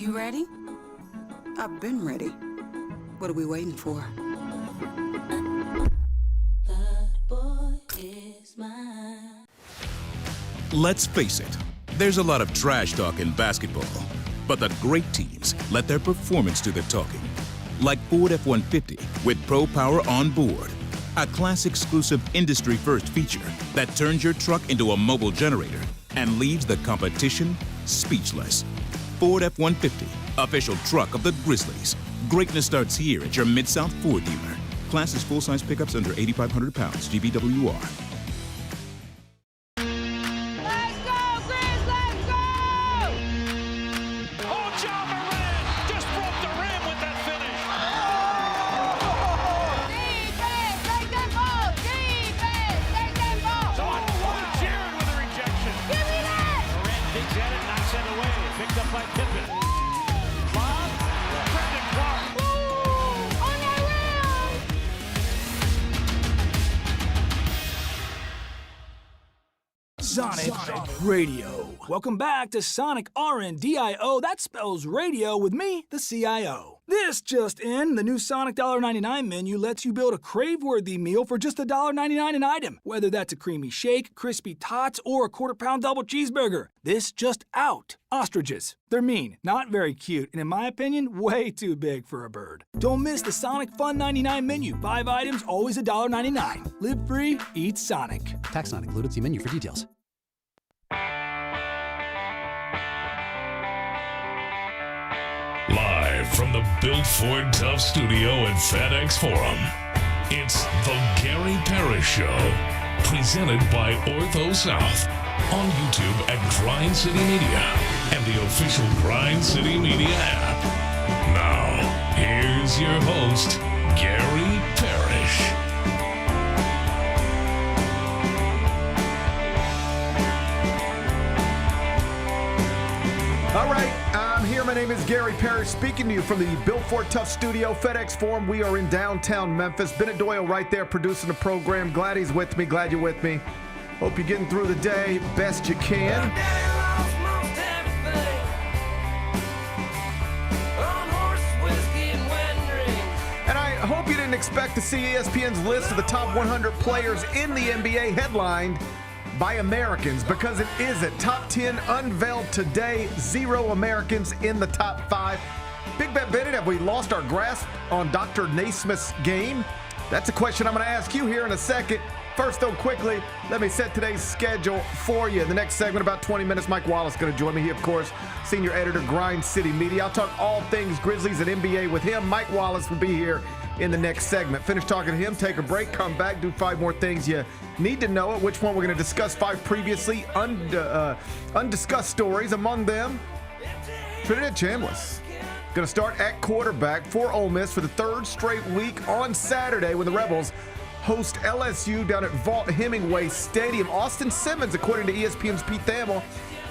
You ready? I've been ready. What are we waiting for? That boy is mine. Let's face it, there's a lot of trash talk in basketball, but the great teams let their performance do the talking. Like Ford F-150 with Pro Power on board, a class-exclusive industry-first feature that turns your truck into a mobile generator and leaves the competition speechless. Ford F-150, official truck of the Grizzlies. Greatness starts here at your Mid-South Ford dealer. Class is full-size pickups under 8,500 pounds, GVWR. Sonic Radio. Welcome back to Sonic RNDIO. That spells radio with me, the CIO. This just in, the new Sonic $1.99 menu lets you build a crave-worthy meal for just $1.99 an item. Whether that's a creamy shake, crispy tots, or a quarter-pound double cheeseburger. This just out. Ostriches. They're mean, not very cute, and in my opinion, way too big for a bird. Don't miss the Sonic Fun 99 menu. 5 items, always $1.99. Live free, eat Sonic. Tax not included. See menu for details. Live from the Built Ford Tough studio at FedEx Forum, it's the Gary Parrish Show, presented by Ortho South, on YouTube at Grind City Media and the official Grind City Media app. Now, here's your host, Gary Parrish. All right, I'm here. My name is Gary Parrish, speaking to you from the Built Ford Tough studio, FedEx Forum. We are in downtown Memphis. Bennett Doyle right there producing the program. Glad he's with me. Glad you're with me. Hope you're getting through the day best you can. And I hope you didn't expect to see ESPN's list of the top 100 players in the NBA headlined by Americans, because it isn't. Top 10 unveiled today. 0 Americans in the top 5. Big Bet Bennett, have we lost our grasp on Dr. Naismith's game? That's a question I'm going to ask you here in a second. First, though, quickly, let me set today's schedule for you. In the next segment, about 20 minutes, Mike Wallace is going to join me. He, of course, senior editor, Grind City Media. I'll talk all things Grizzlies and NBA with him. Mike Wallace will be here in the next segment. Finish talking to him, take a break, come back, do 5 more things you need to know. At which one we're going to discuss 5 previously undiscussed stories. Among them, Trinidad Chambliss going to start at quarterback for Ole Miss for the 3rd straight week on Saturday when the Rebels host LSU down at Vaught-Hemingway Stadium. Austin Simmons, according to ESPN's Pete Thamel,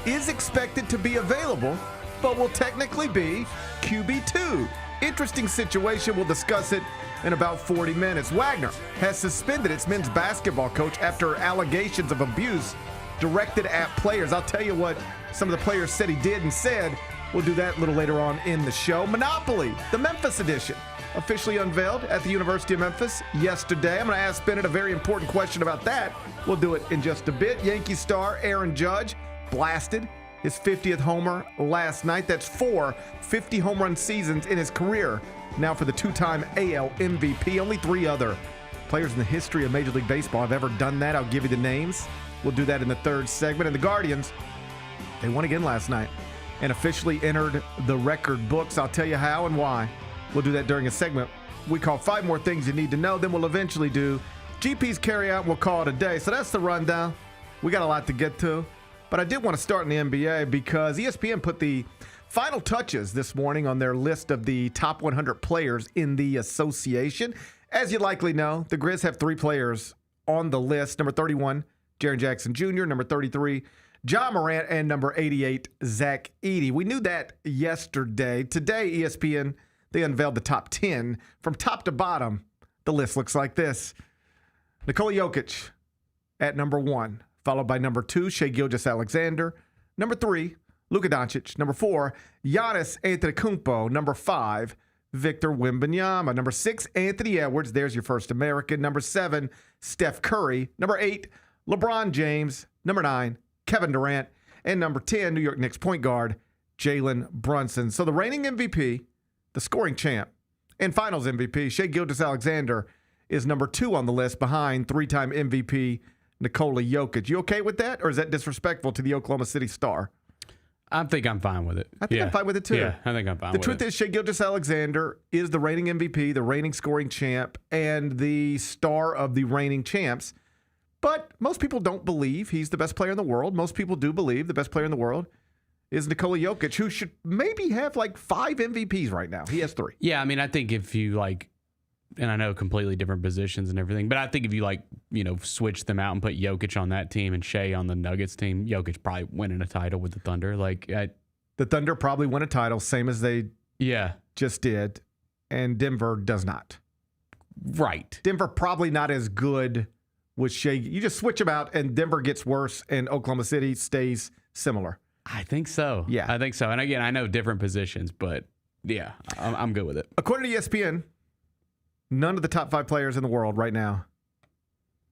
is expected to be available, but will technically be QB2. Interesting situation. We'll discuss it in about 40 minutes. Wagner has suspended its men's basketball coach after allegations of abuse directed at players. I'll tell you what some of the players said he did and said. We'll do that a little later on in the show. Monopoly, the Memphis edition, officially unveiled at the University of Memphis yesterday. I'm going to ask Bennett a very important question about that. We'll do it in just a bit. Yankee star Aaron Judge blasted his 50th homer last night. That's 4 50 home run seasons in his career. Now for the 2-time AL MVP. Only 3 other players in the history of Major League Baseball have ever done that. I'll give you the names. We'll do that in the 3rd segment. And the Guardians, they won again last night and officially entered the record books. I'll tell you how and why. We'll do that during a segment we call 5 more things you need to know. Then we'll eventually do GP's carry out and we'll call it a day. So that's the rundown. We got a lot to get to. But I did want to start in the NBA because ESPN put the final touches this morning on their list of the top 100 players in the association. As you likely know, the Grizz have 3 players on the list. Number 31, Jaren Jackson Jr., number 33, John Morant, and number 88, Zach Edey. We knew that yesterday. Today, ESPN, they unveiled the top 10. From top to bottom, the list looks like this. Nikola Jokic at number 1. Followed by number 2, Shai Gilgeous-Alexander. Number 3, Luka Doncic. Number 4, Giannis Antetokounmpo. Number 5, Victor Wembanyama. Number 6, Anthony Edwards. There's your first American. Number 7, Steph Curry. Number 8, LeBron James. Number 9, Kevin Durant. And number 10, New York Knicks point guard, Jalen Brunson. So the reigning MVP, the scoring champ, and finals MVP, Shai Gilgeous-Alexander, is number 2 on the list behind 3-time MVP Nikola Jokic. You okay with that, or is that disrespectful to the Oklahoma City Star? I think I'm fine with it. I think I'm fine with it, too. Yeah, I think I'm fine with it. The truth is, Shai Gilgeous-Alexander is the reigning MVP, the reigning scoring champ, and the star of the reigning champs. But most people don't believe he's the best player in the world. Most people do believe the best player in the world is Nikola Jokic, who should maybe have like 5 MVPs right now. He has 3. Yeah, I mean, I think if you and I know completely different positions and everything, but I think if you switch them out and put Jokic on that team and Shai on the Nuggets team, Jokic probably winning a title with the Thunder. The Thunder probably win a title, same as they just did, and Denver does not. Right. Denver probably not as good with Shai. You just switch them out, and Denver gets worse, and Oklahoma City stays similar. I think so. Yeah. I think so. And again, I know different positions, but yeah, I'm good with it. According to ESPN, none of the top 5 players in the world right now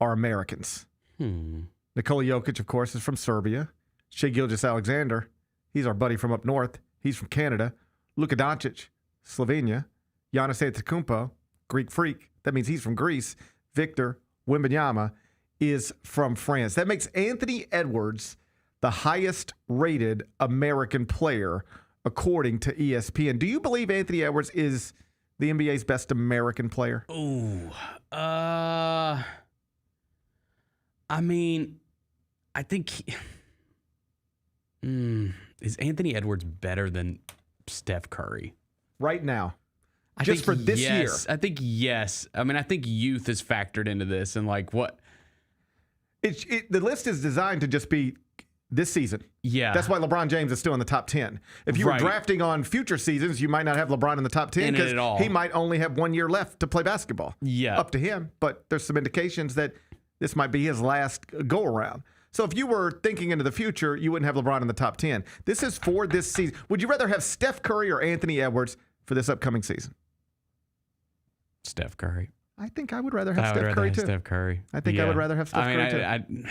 are Americans. Nikola Jokic, of course, is from Serbia. Shai Gilgeous-Alexander, he's our buddy from up north. He's from Canada. Luka Doncic, Slovenia. Giannis Antetokounmpo, Greek freak. That means he's from Greece. Victor Wembanyama is from France. That makes Anthony Edwards the highest rated American player according to ESPN. Do you believe Anthony Edwards is the NBA's best American player? I mean, I think is Anthony Edwards better than Steph Curry right now? I Just think for this year? I think yes. I mean, I think youth is factored into this, and what the list is designed to just be this season. Yeah. That's why LeBron James is still in the top 10. If you were drafting on future seasons, you might not have LeBron in the top 10 because he might only have 1 year left to play basketball. Yeah. Up to him. But there's some indications that this might be his last go around. So if you were thinking into the future, you wouldn't have LeBron in the top 10. This is for this season. Would you rather have Steph Curry or Anthony Edwards for this upcoming season? Steph Curry. I think I would rather have Steph Curry too. Steph Curry. I think I would rather have Steph Curry too.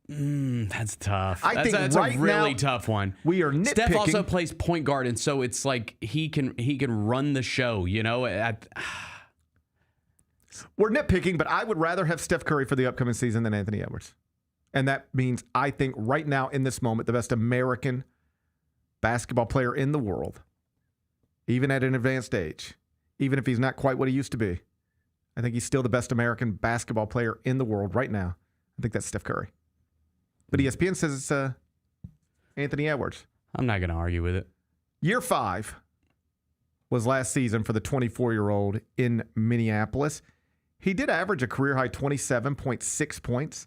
That's tough. I think that's right a really now, tough one. We are nitpicking. Steph also plays point guard, and so it's like he can run the show. We're nitpicking, but I would rather have Steph Curry for the upcoming season than Anthony Edwards. And that means I think right now in this moment, the best American basketball player in the world, even at an advanced age, even if he's not quite what he used to be, I think he's still the best American basketball player in the world right now. I think that's Steph Curry. But ESPN says it's Anthony Edwards. I'm not going to argue with it. Year 5 was last season for the 24-year-old in Minneapolis. He did average a career-high 27.6 points,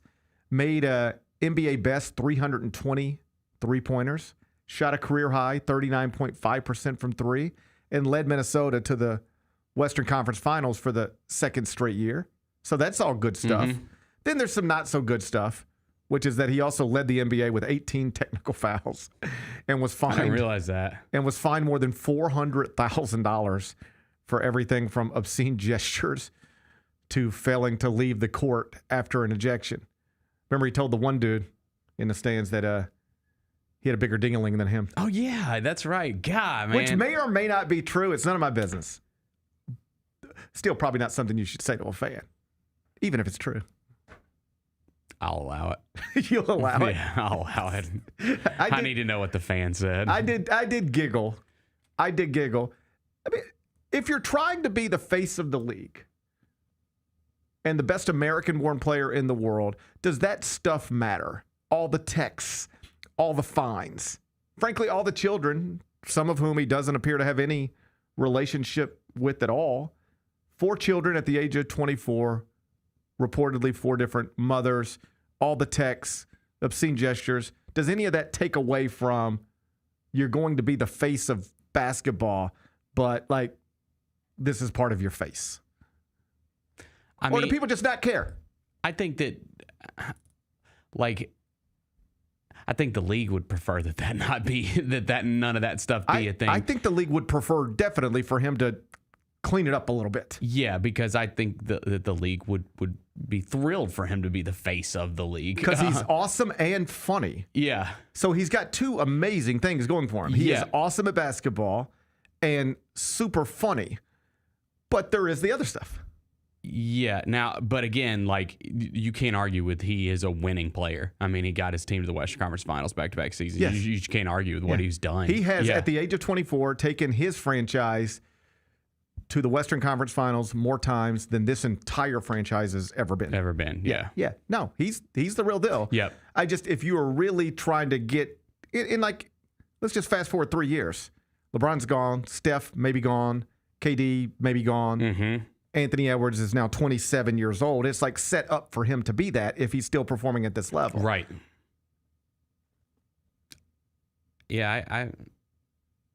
made a NBA best 320 three-pointers, shot a career-high 39.5% from 3, and led Minnesota to the Western Conference Finals for the 2nd straight year. So that's all good stuff. Then there's some not-so-good stuff, which is that he also led the NBA with 18 technical fouls and was fined. I didn't realize that. And was fined more than $400,000 for everything from obscene gestures to failing to leave the court after an ejection. Remember, he told the one dude in the stands that he had a bigger ding-a-ling than him. Oh, yeah, that's right. God, man. Which may or may not be true. It's none of my business. Still probably not something you should say to a fan, even if it's true. I'll allow it. You'll allow it? Yeah, I'll allow it. I need to know what the fan said. I did giggle. I mean, if you're trying to be the face of the league and the best American-born player in the world, does that stuff matter? All the texts, all the fines, frankly, all the children, some of whom he doesn't appear to have any relationship with at all. 4 children at the age of 24, reportedly 4 different mothers, all the texts, obscene gestures. Does any of that take away from you're going to be the face of basketball, but this is part of your face? Or do people just not care? I think that, I think the league would prefer that not be that none of that stuff be a thing. I think the league would prefer definitely for him to clean it up a little bit. Yeah, because I think that the league would be thrilled for him to be the face of the league. Because he's awesome and funny. Yeah. So he's got two amazing things going for him. He is awesome at basketball and super funny. But there is the other stuff. Yeah. Now, but again, like, you can't argue with he is a winning player. I mean, he got his team to the Western Conference Finals back-to-back seasons. Yes. You can't argue with what he's done. He has, at the age of 24, taken his franchise to the Western Conference Finals more times than this entire franchise has ever been. Yeah. Yeah. No, he's the real deal. Yep. If you are really trying to get in like, let's just fast forward 3 years. LeBron's gone. Steph maybe gone. KD maybe gone. Mm-hmm. Anthony Edwards is now 27 years old. It's like set up for him to be that if he's still performing at this level. Right. Yeah,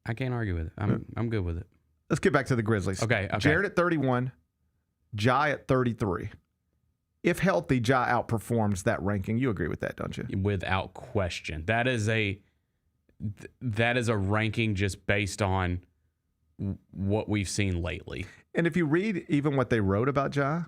I can't argue with it. I'm good with it. Let's get back to the Grizzlies. Okay. Jared at 31, Ja at 33. If healthy, Ja outperforms that ranking. You agree with that, don't you? Without question. That is a ranking just based on what we've seen lately. And if you read even what they wrote about Ja,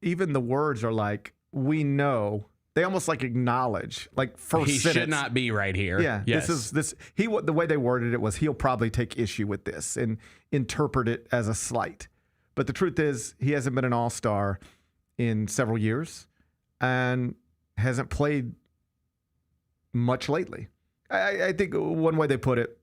even the words are like, we know. They almost like acknowledge, like first he sentence. Should not be right here. Yeah, yes. The way they worded it was he'll probably take issue with this and interpret it as a slight. But the truth is he hasn't been an all-star in several years and hasn't played much lately. I think one way they put it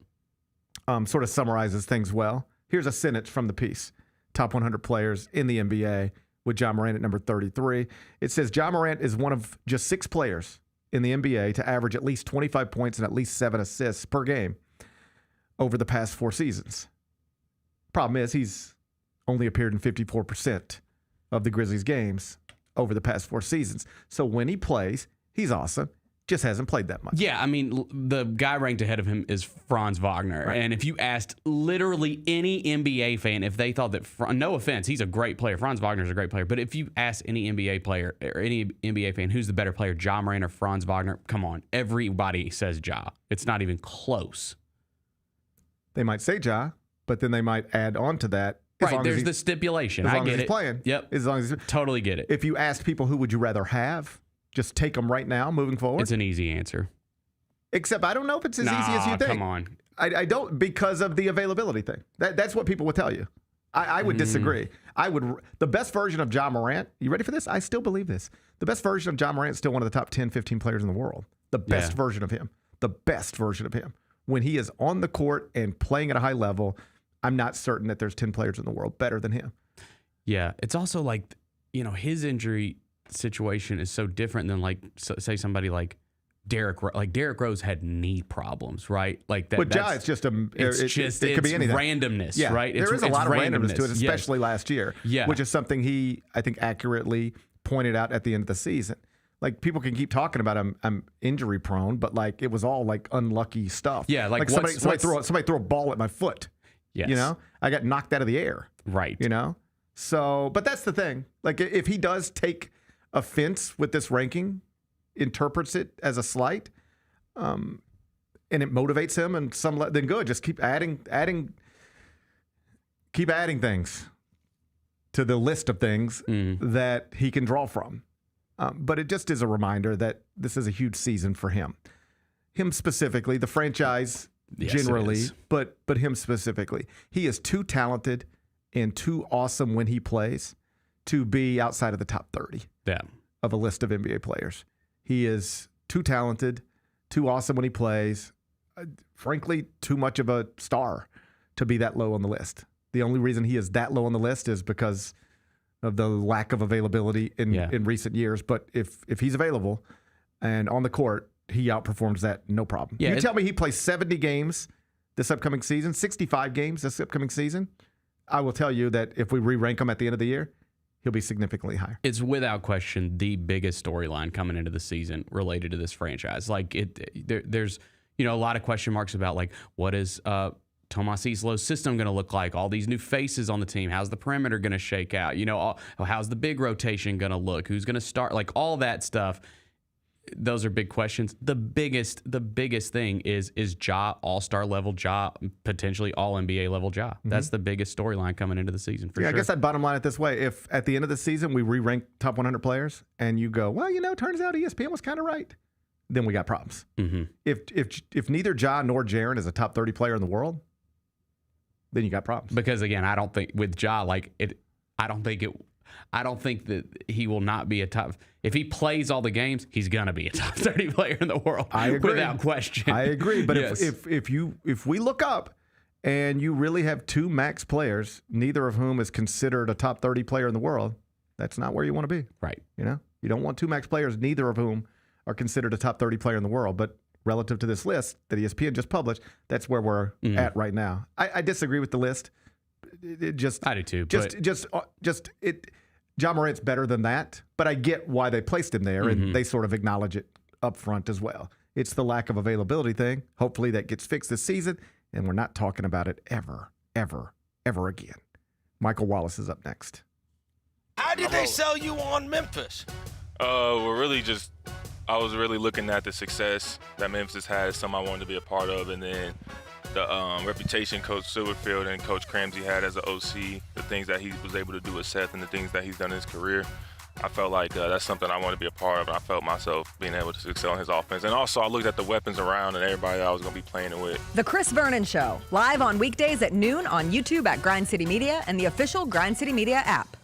sort of summarizes things well. Here's a sentence from the piece. Top 100 players in the NBA with Ja Morant at number 33. It says, Ja Morant is one of just 6 players in the NBA to average at least 25 points and at least 7 assists per game over the past 4 seasons. Problem is, he's only appeared in 54% of the Grizzlies games over the past 4 seasons. So when he plays, he's awesome. Just hasn't played that much. Yeah, I mean, the guy ranked ahead of him is Franz Wagner. Right. And if you asked literally any NBA fan if they thought that, no offense, he's a great player. Franz Wagner's a great player. But if you ask any NBA player or any NBA fan who's the better player, Ja Morant or Franz Wagner, come on, everybody says Ja. It's not even close. They might say Ja, but then they might add on to that. Right, there's the stipulation. As long I get as he's it. playing. Yep. As long as totally get it. If you ask people who would you rather have, just take them right now, moving forward. It's an easy answer. Except I don't know if it's as easy as you think. Come on. I don't, because of the availability thing. That's what people would tell you. I would disagree. The best version of Ja Morant, you ready for this? I still believe this. The best version of Ja Morant is still one of the top 10, 15 players in the world. The best version of him. The best version of him. When he is on the court and playing at a high level, I'm not certain that there's 10 players in the world better than him. Yeah. It's also like, his injury situation is so different than say somebody like Derrick Rose had knee problems, right? Like that. But Ja, it's just it could be anything. Randomness, right? There is a lot of randomness to it, especially last year. Yeah. Which is something he, I think, accurately pointed out at the end of the season. Like, people can keep talking about I'm injury prone, but like it was all like unlucky stuff. Yeah, like somebody threw a ball at my foot. Yes. I got knocked out of the air. Right. So, but that's the thing. Like, if he does take offense with this ranking, interprets it as a slight, and it motivates him, and then good. Just keep adding things to the list of things that he can draw from. But it just is a reminder that this is a huge season for him. Him specifically, the franchise generally, but him specifically. He is too talented and too awesome when he plays to be outside of the top 30 of a list of NBA players. He is too talented, too awesome when he plays. Frankly, too much of a star to be that low on the list. The only reason he is that low on the list is because of the lack of availability in recent years. But if he's available and on the court, he outperforms that, no problem. Yeah, you tell me he plays 70 games this upcoming season, 65 games this upcoming season, I will tell you that if we re-rank him at the end of the year, he'll be significantly higher. It's without question the biggest storyline coming into the season related to this franchise. Like, there's a lot of question marks about, like, what is Tomas Islo's system going to look like? All these new faces on the team. How's the perimeter going to shake out? How's the big rotation going to look? Who's going to start? Like, all that stuff. those are big questions. The biggest thing is Ja all-star level, Ja potentially all NBA level Ja. That's the biggest storyline coming into the season for sure. I guess I'd bottom line it this way. If at the end of the season we re-rank top 100 players and you go, well, turns out ESPN was kind of right, then we got problems. If neither Ja nor Jaren is a top 30 player in the world, then you got problems. Because again, I don't think with Ja, I don't think that he will not be a top. If he plays all the games, he's gonna be a top 30 player in the world. I agree. Without question. I agree. But yes. if we look up and you really have two max players, neither of whom is considered a top 30 player in the world, that's not where you want to be. Right. You don't want two max players, neither of whom are considered a top 30 player in the world. But relative to this list that ESPN just published, that's where we're at right now. I disagree with the list. I do too. Ja Morant's better than that, but I get why they placed him there, and they sort of acknowledge it up front as well. It's the lack of availability thing. Hopefully that gets fixed this season, and we're not talking about it ever, ever, ever again. Michael Wallace is up next. How did they sell you on Memphis? I was really looking at the success that Memphis had, something I wanted to be a part of, and then the reputation Coach Silverfield and Coach Cramsey had as an OC, the things that he was able to do with Seth and the things that he's done in his career. I felt like that's something I wanted to be a part of, and I felt myself being able to excel in his offense. And also, I looked at the weapons around and everybody that I was going to be playing it with. The Chris Vernon Show, live on weekdays at noon on YouTube at Grind City Media and the official Grind City Media app.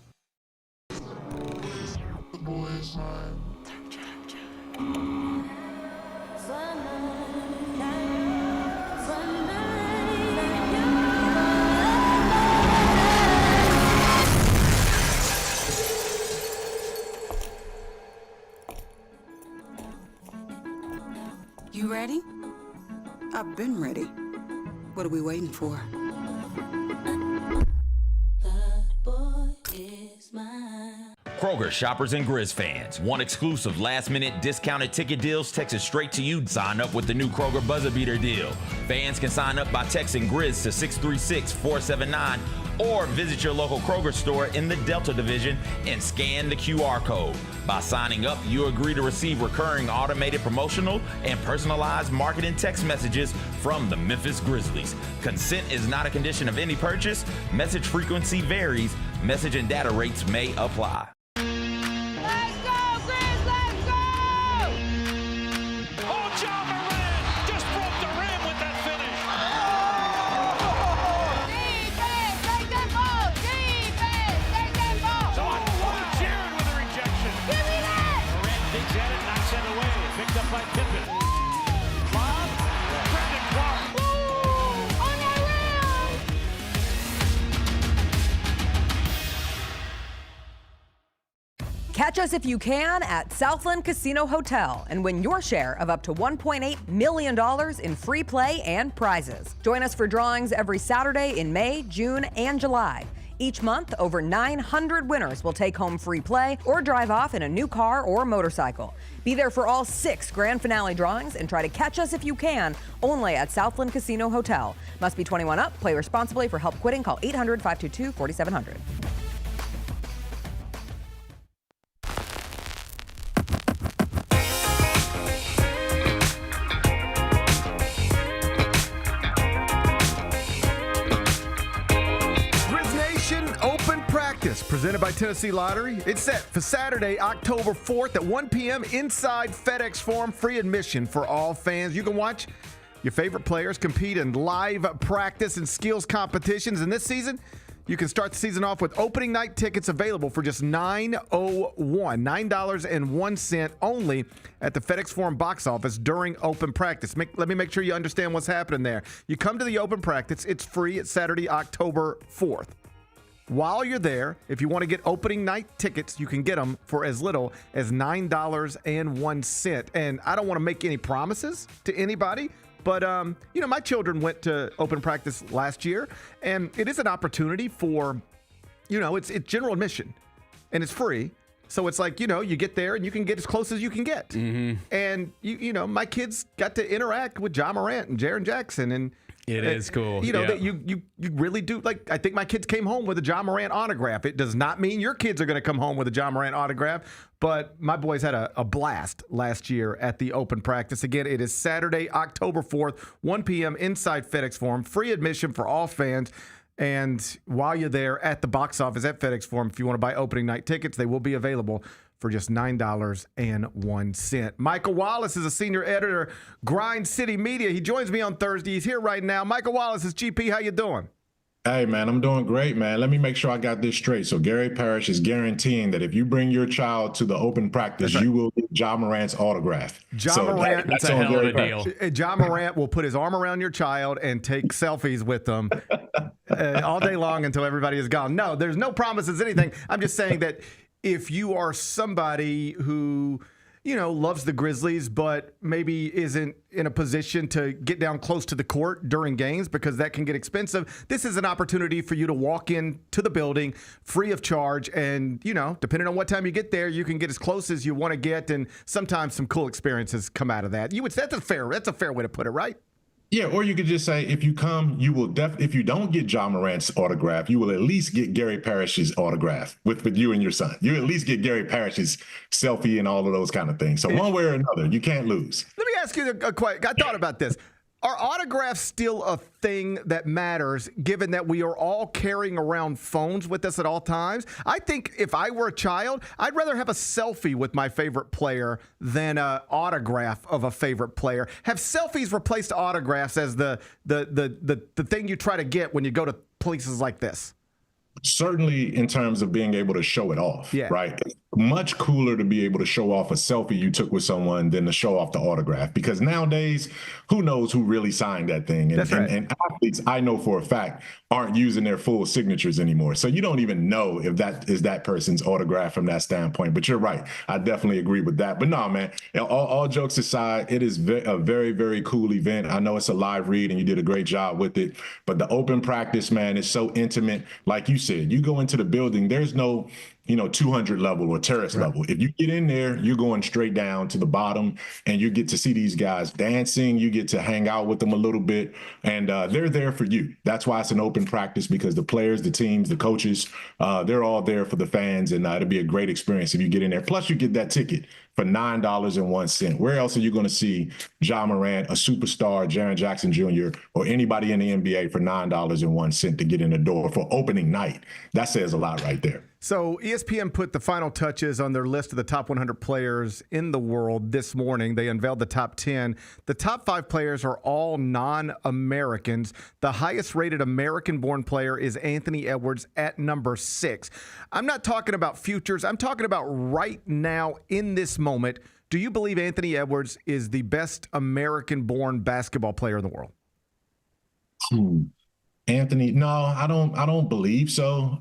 You ready? I've been ready. What are we waiting for? The boy is mine. Kroger shoppers and Grizz fans. Want exclusive last-minute discounted ticket deals texted straight to you? Sign up with the new Kroger Buzzer Beater deal. Fans can sign up by texting Grizz to 636-479 or visit your local Kroger store in the Delta Division and scan the QR code. By signing up, you agree to receive recurring automated promotional and personalized marketing text messages from the Memphis Grizzlies. Consent is not a condition of any purchase. Message frequency varies. Message and data rates may apply. Let's go, Grizz! Let's go! Oh, John Moran just broke the rim with that finish. Defense, take that ball! Defense, take that ball! Jared with a rejection. Give me that! Moran digs at it, knocks it away. Picked up by Pippen. Bob, Brandon Clark. Ooh, on that rim! Catch us if you can at Southland Casino Hotel and win your share of up to $1.8 million in free play and prizes. Join us for drawings every Saturday in May, June, and July. Each month, over 900 winners will take home free play or drive off in a new car or motorcycle. Be there for all 6 grand finale drawings and try to catch us if you can, only at Southland Casino Hotel. Must be 21 up. Play responsibly. For help quitting, call 800-522-4700. Presented by Tennessee Lottery. It's set for Saturday, October 4th at 1 p.m. inside FedEx Forum. Free admission for all fans. You can watch your favorite players compete in live practice and skills competitions. And this season, you can start the season off with opening night tickets available for just $9.01 only at the FedEx Forum box office during open practice. Let me make sure you understand what's happening there. You come to the open practice. It's free. It's Saturday, October 4th. While you're there, if you want to get opening night tickets, you can get them for as little as $9.01. And I don't want to make any promises to anybody, but my children went to open practice last year, and it is an opportunity for, it's general admission, and it's free. So it's like, you get there and you can get as close as you can get. Mm-hmm. And, my kids got to interact with Ja Morant and Jaren Jackson and It is cool. That you really do. Like, I think my kids came home with a John Morant autograph. It does not mean your kids are going to come home with a John Morant autograph, but my boys had a blast last year at the open practice. Again, it is Saturday, October 4th, 1 p.m. inside FedEx Forum. Free admission for all fans. And while you're there at the box office at FedEx Forum, if you want to buy opening night tickets, they will be available for just $9.01. Michael Wallace is a senior editor, Grind City Media. He joins me on Thursday. He's here right now. Michael Wallace is GP. How you doing? Hey, man, I'm doing great, man. Let me make sure I got this straight. So Gary Parrish is guaranteeing that if you bring your child to the open practice, you will get John Morant's autograph. That's a hell of a deal. John Morant will put his arm around your child and take selfies with them all day long until everybody is gone. No, there's no promises, anything. I'm just saying that if you are somebody who, loves the Grizzlies, but maybe isn't in a position to get down close to the court during games because that can get expensive, this is an opportunity for you to walk into the building free of charge. And, depending on what time you get there, you can get as close as you want to get. And sometimes some cool experiences come out of that. That's a fair way to put it, right? Yeah, or you could just say, if you come, you will if you don't get John Morant's autograph, you will at least get Gary Parrish's autograph with you and your son. You at least get Gary Parrish's selfie and all of those kind of things. So one way or another, you can't lose. Let me ask you a question. I thought about this. Are autographs still a thing that matters, given that we are all carrying around phones with us at all times? I think if I were a child, I'd rather have a selfie with my favorite player than an autograph of a favorite player. Have selfies replaced autographs as the thing you try to get when you go to places like this? Certainly in terms of being able to show it off, right? It's much cooler to be able to show off a selfie you took with someone than to show off the autograph, because nowadays, who knows who really signed that thing? And, and athletes, I know for a fact, aren't using their full signatures anymore. So you don't even know if that is that person's autograph from that standpoint. But you're right. I definitely agree with that. But no, man, all jokes aside, it is a very, very cool event. I know it's a live read and you did a great job with it. But the open practice, man, is so intimate. Like you said, you go into the building, there's no 200 level or terrace level. If you get in there, you're going straight down to the bottom, and you get to see these guys dancing. You get to hang out with them a little bit, and they're there for you. That's why it's an open practice, because the players, the teams, the coaches, they're all there for the fans, and it'll be a great experience if you get in there. Plus, you get that ticket for $9.01. Where else are you going to see John Morant, a superstar, Jaren Jackson Jr., or anybody in the NBA for $9.01 to get in the door for opening night? That says a lot right there. So ESPN put the final touches on their list of the top 100 players in the world this morning. They unveiled the top 10. The top 5 players are all non-Americans. The highest rated American-born player is Anthony Edwards at number 6. I'm not talking about futures. I'm talking about right now in this moment. Do you believe Anthony Edwards is the best American-born basketball player in the world? Anthony, no, I don't believe so.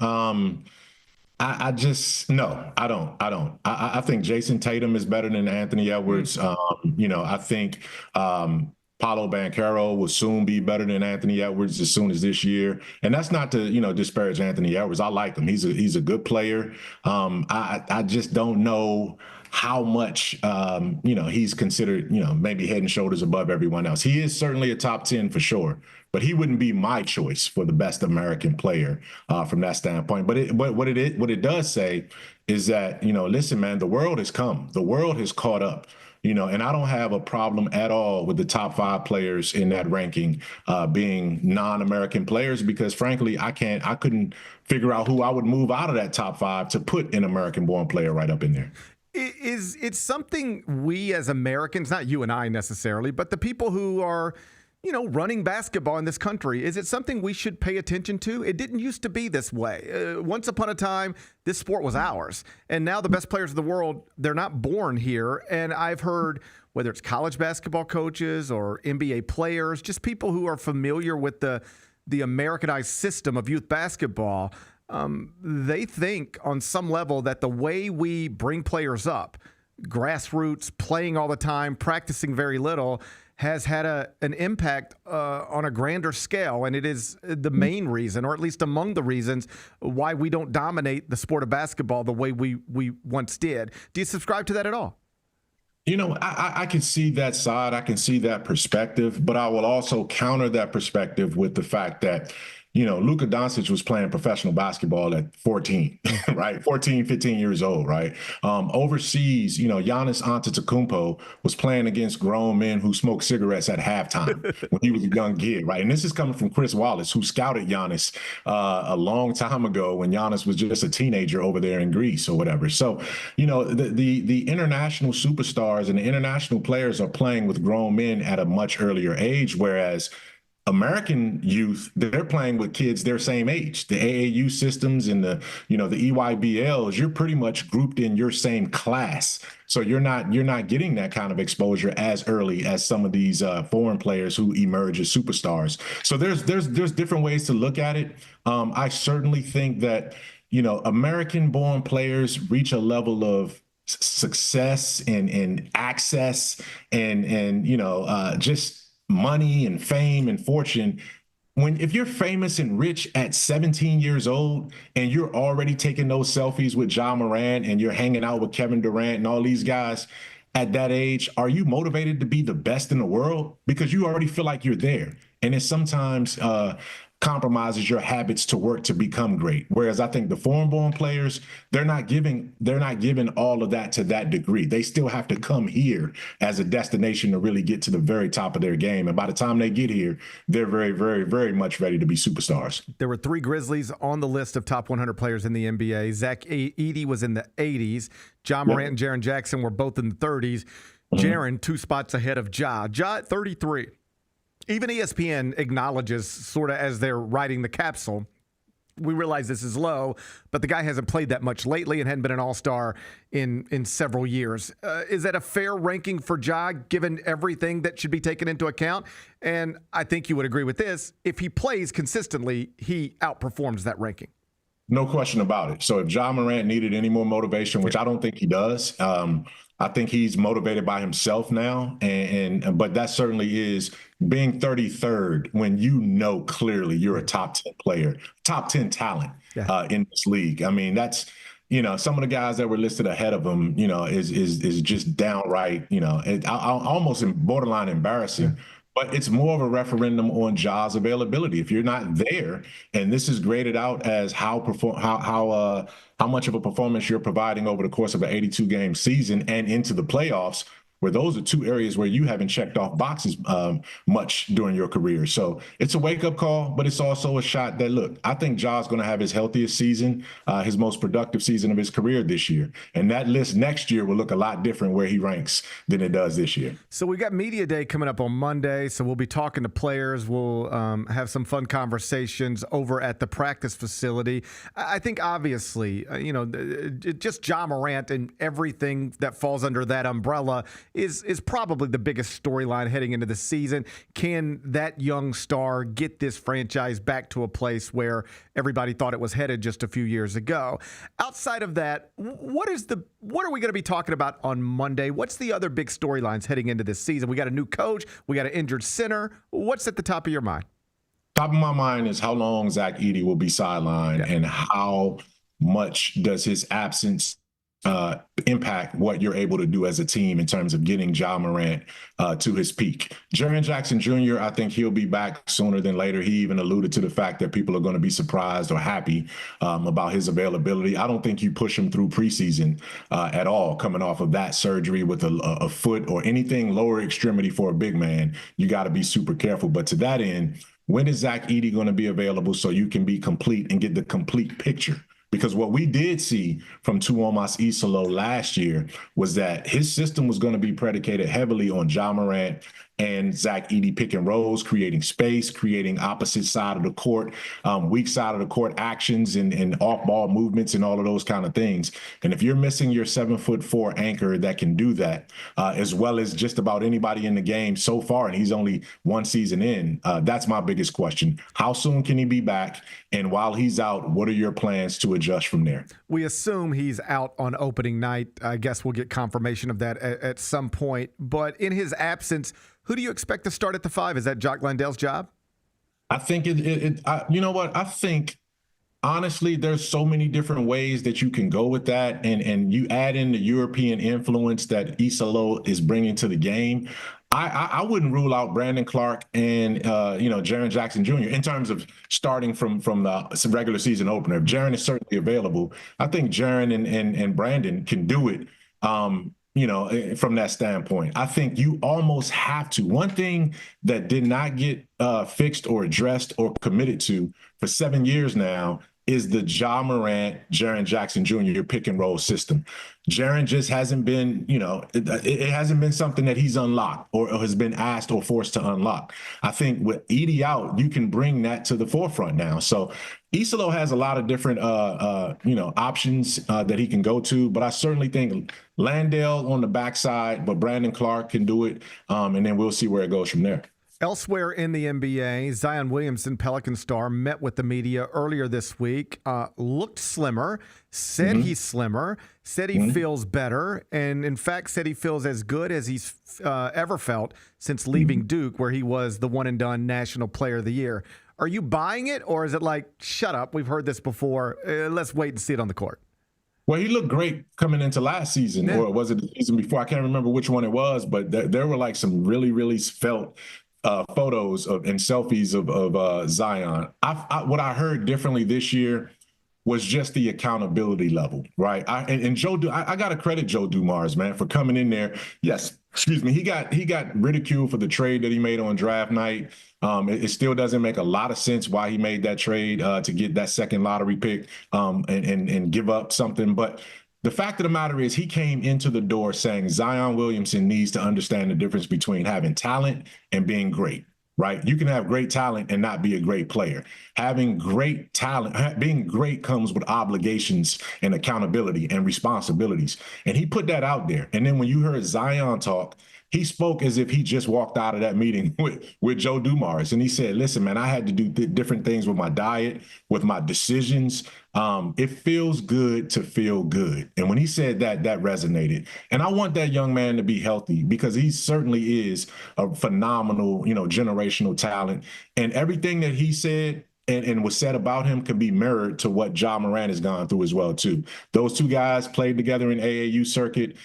I don't. I think Jason Tatum is better than Anthony Edwards. I think Paolo Banchero will soon be better than Anthony Edwards as soon as this year. And that's not to, disparage Anthony Edwards. I like him. He's a good player. I just don't know how much, he's considered, maybe head and shoulders above everyone else. He is certainly a top 10 for sure, but he wouldn't be my choice for the best American player from that standpoint. But what it does say is that, listen, man, the world has come. The world has caught up. And I don't have a problem at all with the top 5 players in that ranking being non-American players, because frankly, I couldn't figure out who I would move out of that top 5 to put an American-born player right up in there. It's something we as Americans, not you and I necessarily, but the people who are, running basketball in this country, is it something we should pay attention to? It didn't used to be this way. Once upon a time, this sport was ours. And now the best players in the world, they're not born here. And I've heard, whether it's college basketball coaches or NBA players, just people who are familiar with the Americanized system of youth basketball, they think on some level that the way we bring players up, grassroots, playing all the time, practicing very little, has had an impact on a grander scale. And it is the main reason, or at least among the reasons, why we don't dominate the sport of basketball the way we once did. Do you subscribe to that at all? I can see that side. I can see that perspective, but I will also counter that perspective with the fact that, Luka Doncic was playing professional basketball at 14, right? 14, 15 years old, right? Overseas, Giannis Antetokounmpo was playing against grown men who smoked cigarettes at halftime when he was a young kid, right? And this is coming from Chris Wallace, who scouted Giannis a long time ago when Giannis was just a teenager over there in Greece or whatever. So, the international superstars and the international players are playing with grown men at a much earlier age, whereas American youth, they're playing with kids their same age. The AAU systems and the EYBLs, you're pretty much grouped in your same class. So you're not getting that kind of exposure as early as some of these foreign players who emerge as superstars. So there's different ways to look at it. I certainly think that, American-born players reach a level of success and access and just money and fame and fortune. If you're famous and rich at 17 years old and you're already taking those selfies with Ja Morant and you're hanging out with Kevin Durant and all these guys at that age, are you motivated to be the best in the world? Because you already feel like you're there. And it sometimes compromises your habits to work to become great. Whereas I think the foreign-born players, they're not giving all of that to that degree. They still have to come here as a destination to really get to the very top of their game. And by the time they get here, they're very, very, very much ready to be superstars. There were 3 Grizzlies on the list of top 100 players in the NBA. Zach Edey was in the 80s. Ja Morant and Jaren Jackson were both in the 30s. Jaren 2 spots ahead of Ja. Ja at 33. Even ESPN acknowledges, sort of as they're writing the capsule, we realize this is low, but the guy hasn't played that much lately and hadn't been an all-star in several years. Is that a fair ranking for Ja, given everything that should be taken into account? And I think you would agree with this. If he plays consistently, he outperforms that ranking. No question about it. So if Ja Morant needed any more motivation, which I don't think he does, I think he's motivated by himself now. But that certainly is being 33rd when clearly you're a top 10 player, top 10 talent in this league. I mean, that's, some of the guys that were listed ahead of him, is just downright, almost borderline embarrassing. But it's more of a referendum on Ja's availability. If you're not there, and this is graded out as how much of a performance you're providing over the course of an 82-game season and into the playoffs, where those are 2 areas where you haven't checked off boxes much during your career. So it's a wake-up call, but it's also a shot that, look, I think Ja's going to have his healthiest season, his most productive season of his career this year. And that list next year will look a lot different where he ranks than it does this year. So we got Media Day coming up on Monday, so we'll be talking to players. We'll have some fun conversations over at the practice facility. I think, obviously, just Ja Morant and everything that falls under that umbrella is probably the biggest storyline heading into the season. Can that young star get this franchise back to a place where everybody thought it was headed just a few years ago? Outside of that, what are we going to be talking about on Monday? What's the other big storylines heading into this season? We got a new coach. We got an injured center. What's at the top of your mind? Top of my mind is how long Zach Edey will be sidelined and how much does his absence impact what you're able to do as a team in terms of getting Ja Morant to his peak. Jaren Jackson Jr., I think he'll be back sooner than later. He even alluded to the fact that people are going to be surprised or happy about his availability. I don't think you push him through preseason at all coming off of that surgery with a foot or anything lower extremity for a big man. You got to be super careful. But to that end, when is Zach Edey going to be available so you can be complete and get the complete picture? Because what we did see from Tuomas Isolo last year was that his system was going to be predicated heavily on Ja Morant and Zach Edey pick and rolls, creating space, creating opposite side of the court, weak side of the court actions and off-ball movements and all of those kind of things. And if you're missing your 7'4" anchor that can do that, as well as just about anybody in the game so far, and he's only 1 season in, that's my biggest question. How soon can he be back? And while he's out, what are your plans to adjust from there? We assume he's out on opening night. I guess we'll get confirmation of that at some point. But in his absence, who do you expect to start at the 5? Is that Jock Landale's job? I think you know what? I think honestly, there's so many different ways that you can go with that, and you add in the European influence that Isalo is bringing to the game. I wouldn't rule out Brandon Clark and Jaren Jackson Jr. in terms of starting from the regular season opener. If Jaren is certainly available, I think Jaren and Brandon can do it. From that standpoint, I think you almost have to. One thing that did not get fixed or addressed or committed to for 7 years now is the Ja Morant, Jaren Jackson Jr. pick and roll system. Jaren just hasn't been, it hasn't been something that he's unlocked or has been asked or forced to unlock. I think with Edie out, you can bring that to the forefront now. So Isalo has a lot of different, options that he can go to, but I certainly think Landale on the backside, but Brandon Clark can do it, and then we'll see where it goes from there. Elsewhere in the NBA, Zion Williamson, Pelican star, met with the media earlier this week, looked slimmer, said he's slimmer, said he feels better, and in fact said he feels as good as he's ever felt since leaving Duke, where he was the one-and-done National Player of the Year. Are you buying it, or is it like, shut up, we've heard this before, let's wait and see it on the court? Well, he looked great coming into last season, or was it the season before? I can't remember which one it was, but there were like some really, really felt photos and selfies of Zion. What I heard differently this year was just the accountability level, right? And Joe, I got to credit Joe Dumars, man, for coming in there. Yes, excuse me. He got ridiculed for the trade that he made on draft night. It still doesn't make a lot of sense why he made that trade to get that second lottery pick and give up something. But the fact of the matter is he came into the door saying Zion Williamson needs to understand the difference between having talent and being great, right? You can have great talent and not be a great player. Having great talent, being great comes with obligations and accountability and responsibilities. And he put that out there. And then when you heard Zion talk, he spoke as if he just walked out of that meeting with Joe Dumars. And he said, listen, man, I had to do different things with my diet, with my decisions. It feels good to feel good. And when he said that, that resonated. And I want that young man to be healthy because he certainly is a phenomenal, generational talent. And everything that he said and was said about him could be mirrored to what Ja Morant has gone through as well, too. Those two guys played together in AAU circuit.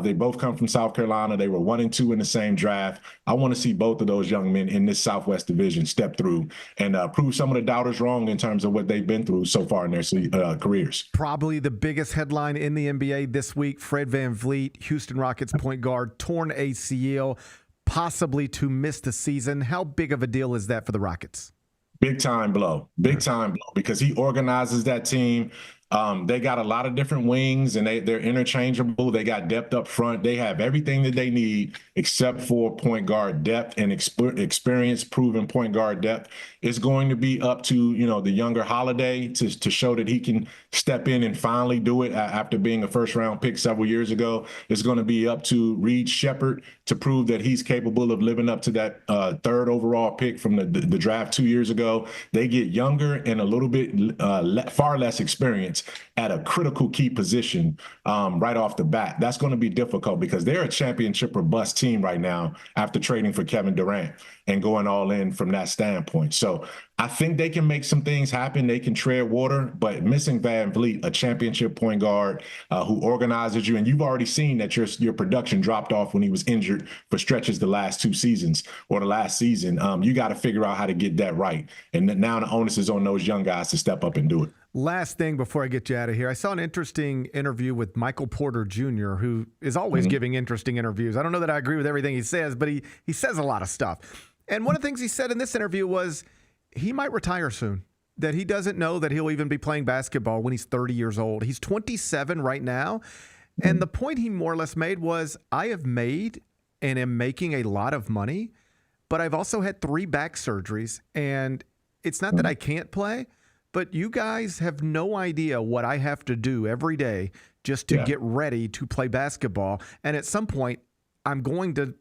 They both come from South Carolina. They were 1 and 2 in the same draft. I want to see both of those young men in this Southwest Division step through and prove some of the doubters wrong in terms of what they've been through so far in their careers. Probably the biggest headline in the NBA this week, Fred VanVleet, Houston Rockets point guard, torn ACL, possibly to miss the season. How big of a deal is that for the Rockets? Big time blow because he organizes that team. They got a lot of different wings and they're interchangeable. They got depth up front. They have everything that they need except for point guard depth and experience, proven point guard depth. It's going to be up to, the younger Holiday to show that he can step in and finally do it after being a first round pick several years ago. It's going to be up to Reed Shepherd to prove that he's capable of living up to that third overall pick from the draft 2 years ago. They get younger and a little bit far less experience at a critical key position right off the bat. That's going to be difficult because they're a championship or bust team right now after trading for Kevin Durant and going all in from that standpoint. So I think they can make some things happen. They can tread water, but missing VanVleet, a championship point guard who organizes you, and you've already seen that your production dropped off when he was injured for stretches the last 2 seasons or the last season. You got to figure out how to get that right. And now the onus is on those young guys to step up and do it. Last thing before I get you out of here, I saw an interesting interview with Michael Porter Jr., who is always giving interesting interviews. I don't know that I agree with everything he says, but he says a lot of stuff. And one of the things he said in this interview was he might retire soon, that he doesn't know that he'll even be playing basketball when he's 30 years old. He's 27 right now. And the point he more or less made was, I have made and am making a lot of money, but I've also had 3 back surgeries. And it's not that I can't play, but you guys have no idea what I have to do every day just to get ready to play basketball. And at some point, I'm going to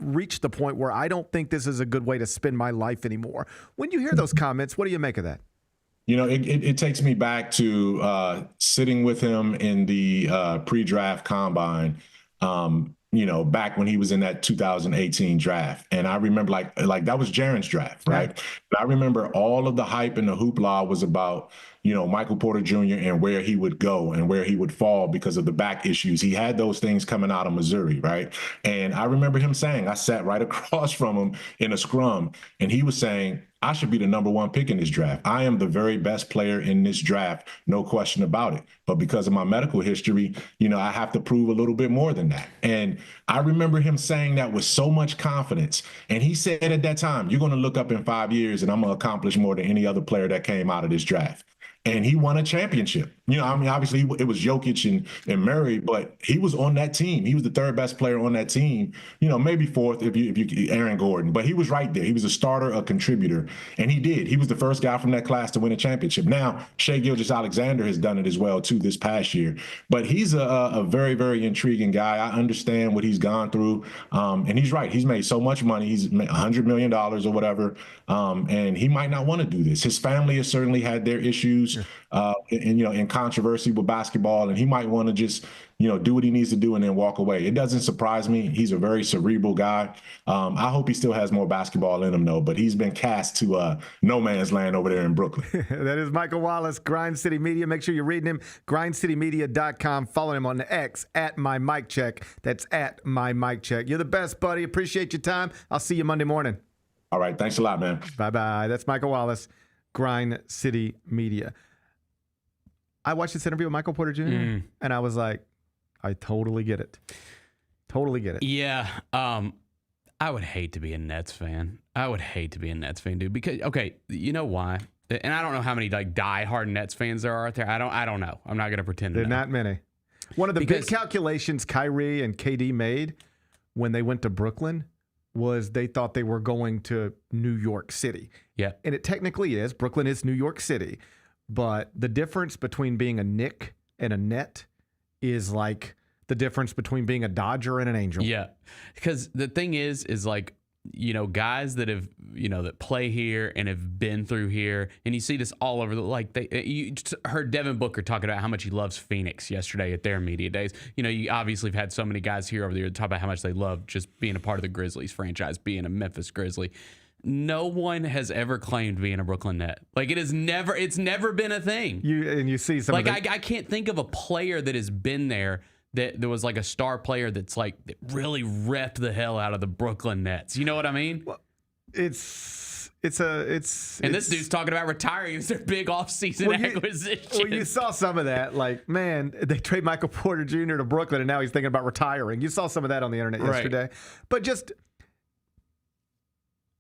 reach the point where I don't think this is a good way to spend my life anymore. When you hear those comments, what do you make of that? It takes me back to sitting with him in the pre-draft combine, back when he was in that 2018 draft. And I remember like that was Jaren's draft, right? But I remember all of the hype and the hoopla was about Michael Porter Jr. and where he would go and where he would fall because of the back issues. He had those things coming out of Missouri, right? And I remember him saying, I sat right across from him in a scrum, and he was saying, I should be the number 1 pick in this draft. I am the very best player in this draft, no question about it. But because of my medical history, I have to prove a little bit more than that. And I remember him saying that with so much confidence. And he said at that time, you're going to look up in 5 years and I'm going to accomplish more than any other player that came out of this draft. And he won a championship. Obviously it was Jokic and Murray, but he was on that team. He was the 3rd best player on that team. Maybe 4th if you Aaron Gordon, but he was right there. He was a starter, a contributor, and he did. He was the first guy from that class to win a championship. Now Shai Gilgeous-Alexander has done it as well too this past year, but he's a very, very intriguing guy. I understand what he's gone through, and he's right. He's made so much money. He's made $100 million or whatever, and he might not want to do this. His family has certainly had their issues. In controversy with basketball, and he might want to just, do what he needs to do and then walk away. It doesn't surprise me. He's a very cerebral guy. I hope he still has more basketball in him, though, but he's been cast to no man's land over there in Brooklyn. That is Michael Wallace, Grind City Media. Make sure you're reading him, grindcitymedia.com. Follow him on the X, @MyMikeCheck. That's @MyMikeCheck. You're the best, buddy. Appreciate your time. I'll see you Monday morning. All right. Thanks a lot, man. Bye-bye. That's Michael Wallace, Grind City Media. I watched this interview with Michael Porter Jr., and I was like, I totally get it. Totally get it. Yeah. I would hate to be a Nets fan. Dude. Because, okay, you know why? And I don't know how many diehard Nets fans there are out there. I don't know. I'm not going to pretend. There are not many. One of the big calculations Kyrie and KD made when they went to Brooklyn was they thought they were going to New York City. Yeah. And it technically is. Brooklyn is New York City. But the difference between being a Knick and a Net is like the difference between being a Dodger and an Angel. Yeah. Because the thing is guys that have, that play here and have been through here, and you see this all over you heard Devin Booker talking about how much he loves Phoenix yesterday at their media days. You obviously have had so many guys here over there talk about how much they love just being a part of the Grizzlies franchise, being a Memphis Grizzly. No one has ever claimed being a Brooklyn Net. It's never been a thing. You see some I can't think of a player that has been there that there was like a star player that really repped the hell out of the Brooklyn Nets. You know what I mean? Well, this dude's talking about retiring. It's their big offseason acquisition. Well, you saw some of that. They trade Michael Porter Jr. to Brooklyn, and now he's thinking about retiring. You saw some of that on the internet yesterday. But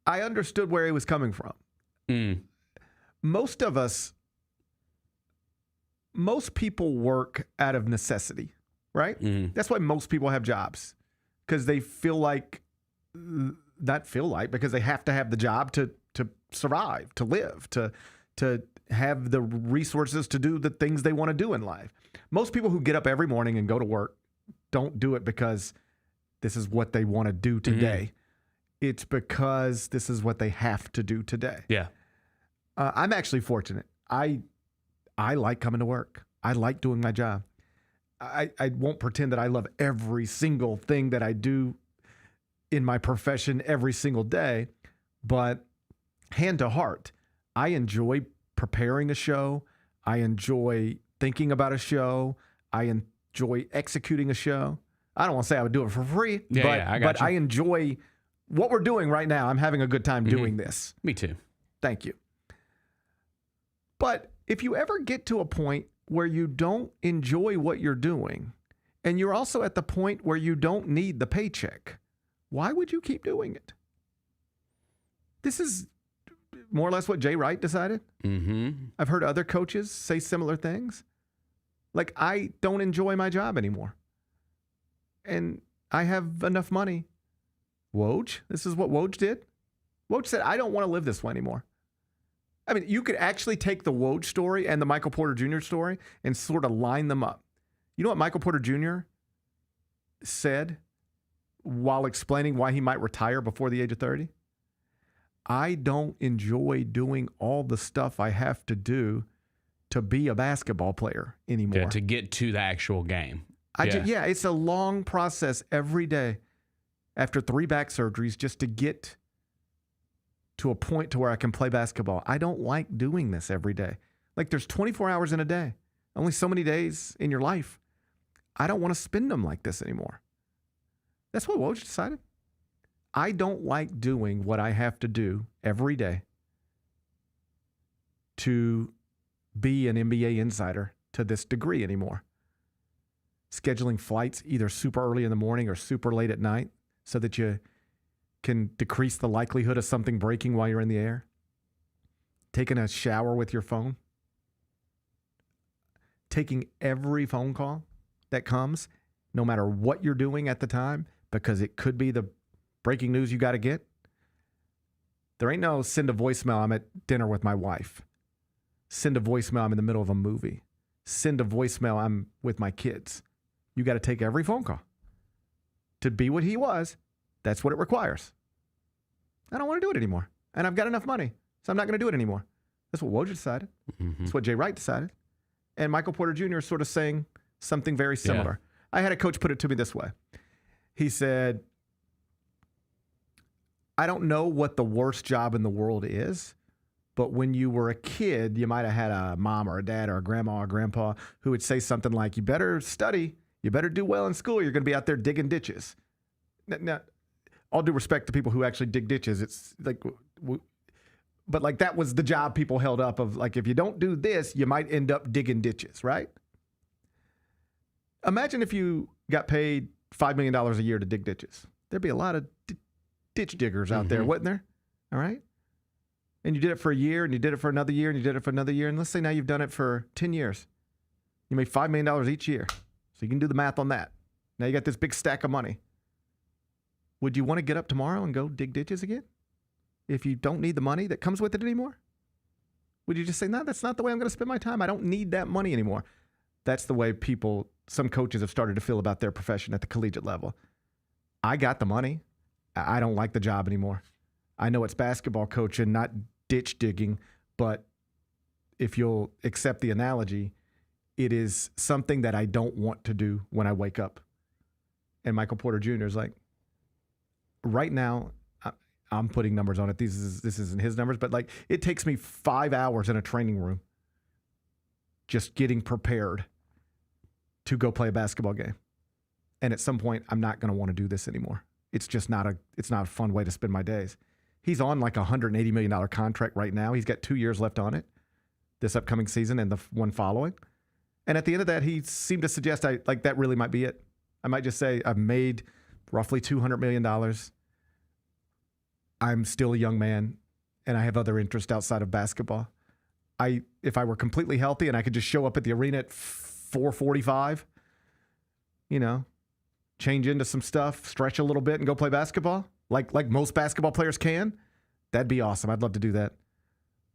I understood where he was coming from. Most people work out of necessity, right? That's why most people have jobs, because they because they have to have the job to survive, to live, to have the resources to do the things they want to do in life. Most people who get up every morning and go to work don't do it because this is what they want to do today. It's because this is what they have to do today. Yeah. I'm actually fortunate. I like coming to work. I like doing my job. I won't pretend that I love every single thing that I do in my profession every single day, but hand to heart, I enjoy preparing a show. I enjoy thinking about a show. I enjoy executing a show. I don't want to say I would do it for free, but I enjoy what we're doing right now. I'm having a good time doing this. Me too. Thank you. But if you ever get to a point where you don't enjoy what you're doing, and you're also at the point where you don't need the paycheck, why would you keep doing it? This is more or less what Jay Wright decided. I've heard other coaches say similar things. I don't enjoy my job anymore. And I have enough money. Woj, this is what Woj did. Woj said, I don't want to live this way anymore. I mean, you could actually take the Woj story and the Michael Porter Jr. story and sort of line them up. You know what Michael Porter Jr. said while explaining why he might retire before the age of 30? I don't enjoy doing all the stuff I have to do to be a basketball player anymore. Yeah, to get to the actual game. It's a long process every day after 3 back surgeries just to get to a point to where I can play basketball. I don't like doing this every day. Like there's 24 hours in a day, only so many days in your life. I don't want to spend them like this anymore. That's what Woj decided. I don't like doing what I have to do every day to be an NBA insider to this degree anymore. Scheduling flights either super early in the morning or super late at night so that you can decrease the likelihood of something breaking while you're in the air. Taking a shower with your phone. Taking every phone call that comes, no matter what you're doing at the time, because it could be the breaking news you got to get. There ain't no send a voicemail, I'm at dinner with my wife. Send a voicemail, I'm in the middle of a movie. Send a voicemail, I'm with my kids. You got to take every phone call. To be what he was, that's what it requires. I don't want to do it anymore. And I've got enough money, so I'm not going to do it anymore. That's what Woj decided. That's what Jay Wright decided. And Michael Porter Jr. is sort of saying something very similar. Yeah. I had a coach put it to me this way. He said, I don't know what the worst job in the world is, but when you were a kid, you might have had a mom or a dad or a grandma or grandpa who would say something like, you better study, you better do well in school, you're going to be out there digging ditches. Now, all due respect to people who actually dig ditches, it's like, but like that was the job people held up of like, if you don't do this, you might end up digging ditches, right? Imagine if you got paid $5 million a year to dig ditches. There'd be a lot of ditch diggers out there, wouldn't there? All right? And you did it for a year, and you did it for another year, and you did it for another year. And let's say now you've done it for 10 years. You make $5 million each year. So you can do the math on that. Now you got this big stack of money. Would you want to get up tomorrow and go dig ditches again? If you don't need the money that comes with it anymore? Would you just say, no, that's not the way I'm going to spend my time. I don't need that money anymore. That's the way some coaches have started to feel about their profession at the collegiate level. I got the money. I don't like the job anymore. I know it's basketball coaching, not ditch digging, but if you'll accept the analogy, it is something that I don't want to do when I wake up. And Michael Porter Jr. is like, right now, I'm putting numbers on it. This isn't his numbers, but like it takes me 5 hours in a training room just getting prepared to go play a basketball game. And at some point, I'm not going to want to do this anymore. It's just not a fun way to spend my days. He's on like a $180 million contract right now. He's got 2 years left on it, this upcoming season and the one following. And at the end of that, he seemed to suggest that really might be it. I might just say I've made roughly $200 million. I'm still a young man, and I have other interests outside of basketball. If I were completely healthy and I could just show up at the arena at 4:45, change into some stuff, stretch a little bit, and go play basketball, like most basketball players can, that'd be awesome. I'd love to do that.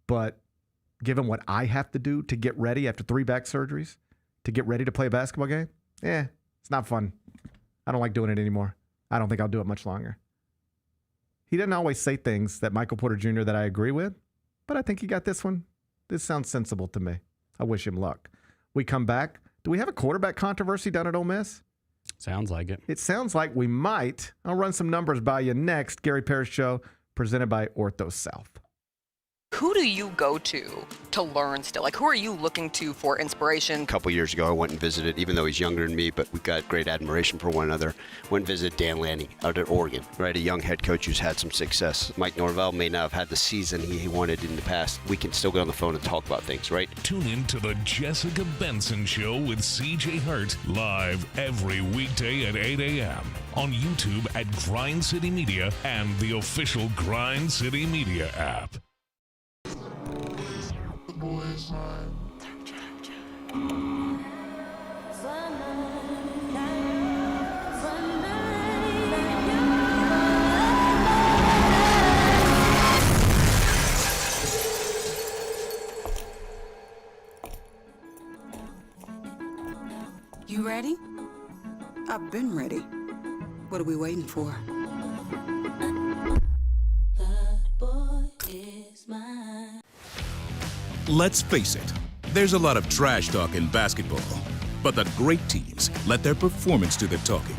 But given what I have to do to get ready after 3 back surgeries, to get ready to play a basketball game, it's not fun. I don't like doing it anymore. I don't think I'll do it much longer. He doesn't always say things that Michael Porter Jr. that I agree with, but I think he got this one. This sounds sensible to me. I wish him luck. We come back. Do we have a quarterback controversy down at Ole Miss? Sounds like it. It sounds like we might. I'll run some numbers by you next. Gary Parrish Show, presented by Ortho South. Who do you go to learn still? Like, who are you looking to for inspiration? A couple years ago, I went and visited, even though he's younger than me, but we've got great admiration for one another. Went and visited Dan Lanning out at Oregon, right? A young head coach who's had some success. Mike Norvell may not have had the season he wanted in the past. We can still get on the phone and talk about things, right? Tune in to the Jessica Benson Show with CJ Hurt, live every weekday at 8 a.m. on YouTube at Grind City Media and the official Grind City Media app. You ready? I've been ready. What are we waiting for? Let's face it, there's a lot of trash talk in basketball, but the great teams let their performance do the talking.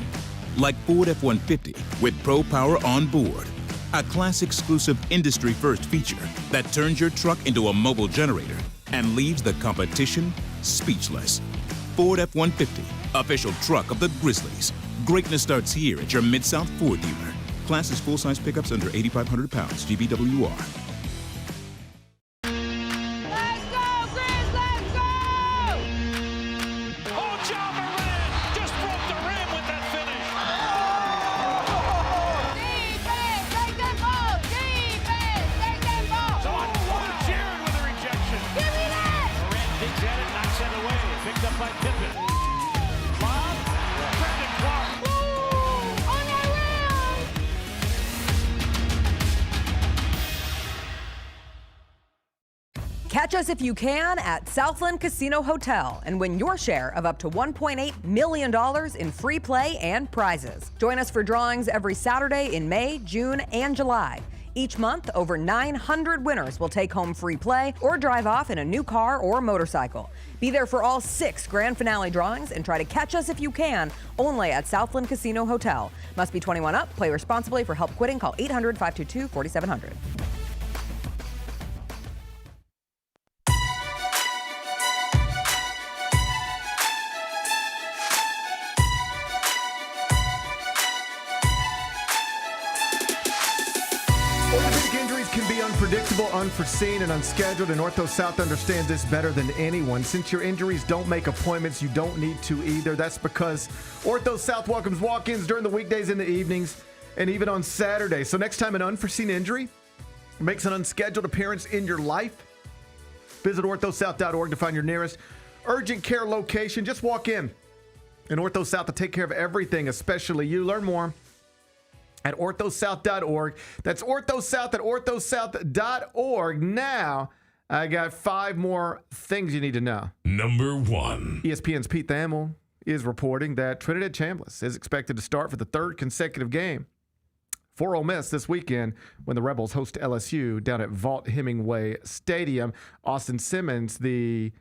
Like Ford F-150 with Pro Power on board, a class-exclusive industry-first feature that turns your truck into a mobile generator and leaves the competition speechless. Ford F-150, official truck of the Grizzlies. Greatness starts here at your Mid-South Ford dealer. Class is full-size pickups under 8,500 pounds, GVWR. Catch us if you can at Southland Casino Hotel and win your share of up to $1.8 million in free play and prizes. Join us for drawings every Saturday in May, June, and July. Each month, over 900 winners will take home free play or drive off in a new car or motorcycle. Be there for all 6 grand finale drawings and try to catch us if you can, only at Southland Casino Hotel. Must be 21 up. Play responsibly. For help quitting, call 800-522-4700. Orthopedic injuries can be unpredictable, unforeseen, and unscheduled, and Ortho South understands this better than anyone. Since your injuries don't make appointments, you don't need to either. That's because Ortho South welcomes walk-ins during the weekdays and the evenings, and even on Saturdays. So next time an unforeseen injury makes an unscheduled appearance in your life, visit orthosouth.org to find your nearest urgent care location. Just walk in, and Ortho South will take care of everything, especially you. Learn more at orthosouth.org. That's orthosouth at orthosouth.org. Now, I got 5 more things you need to know. Number 1. ESPN's Pete Thamel is reporting that Trinidad Chambliss is expected to start for the 3rd consecutive game for Ole Miss this weekend when the Rebels host LSU down at Vaught-Hemingway Stadium. Austin Simmons, the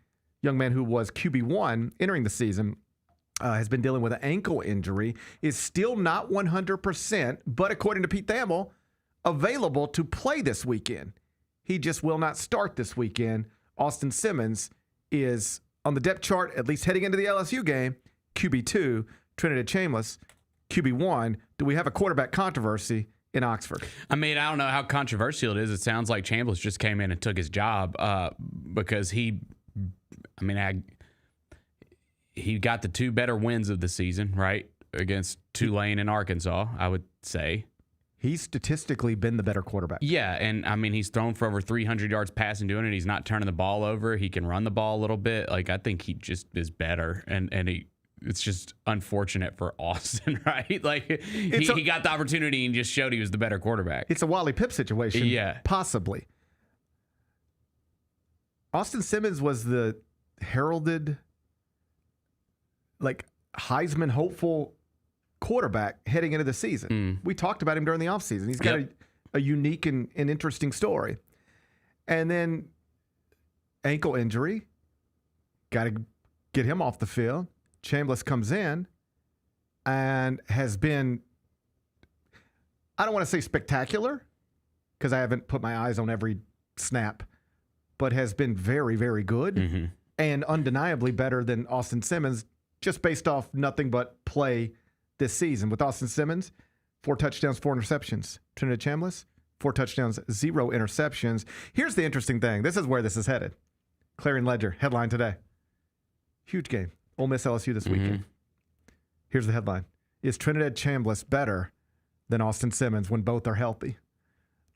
young man who was QB1 entering the season, has been dealing with an ankle injury, is still not 100%, but according to Pete Thamel, available to play this weekend. He just will not start this weekend. Austin Simmons is on the depth chart, at least heading into the LSU game, QB2, Trinidad Chambliss, QB1. Do we have a quarterback controversy in Oxford? I mean, I don't know how controversial it is. It sounds like Chambliss just came in and took his job because he got the 2 better wins of the season, right? Against Tulane and Arkansas, I would say. He's statistically been the better quarterback. Yeah, and I mean, he's thrown for over 300 yards passing doing it. He's not turning the ball over. He can run the ball a little bit. Like, I think he just is better. And it's just unfortunate for Austin, right? Like, he got the opportunity and just showed he was the better quarterback. It's a Wally Pipp situation. Yeah. Possibly. Austin Simmons was the heralded, like, Heisman hopeful quarterback heading into the season. We talked about him during the offseason. He's got a unique and interesting story. And then ankle injury, got to get him off the field. Chambliss comes in and has been, I don't want to say spectacular because I haven't put my eyes on every snap, but has been very, very good and undeniably better than Austin Simmons, just based off nothing but play this season. With Austin Simmons, 4 touchdowns, 4 interceptions. Trinidad Chambliss, 4 touchdowns, 0 interceptions. Here's the interesting thing. This is where this is headed. Clarion Ledger, headline today. Huge game. Ole Miss LSU this weekend. Here's the headline. Is Trinidad Chambliss better than Austin Simmons when both are healthy?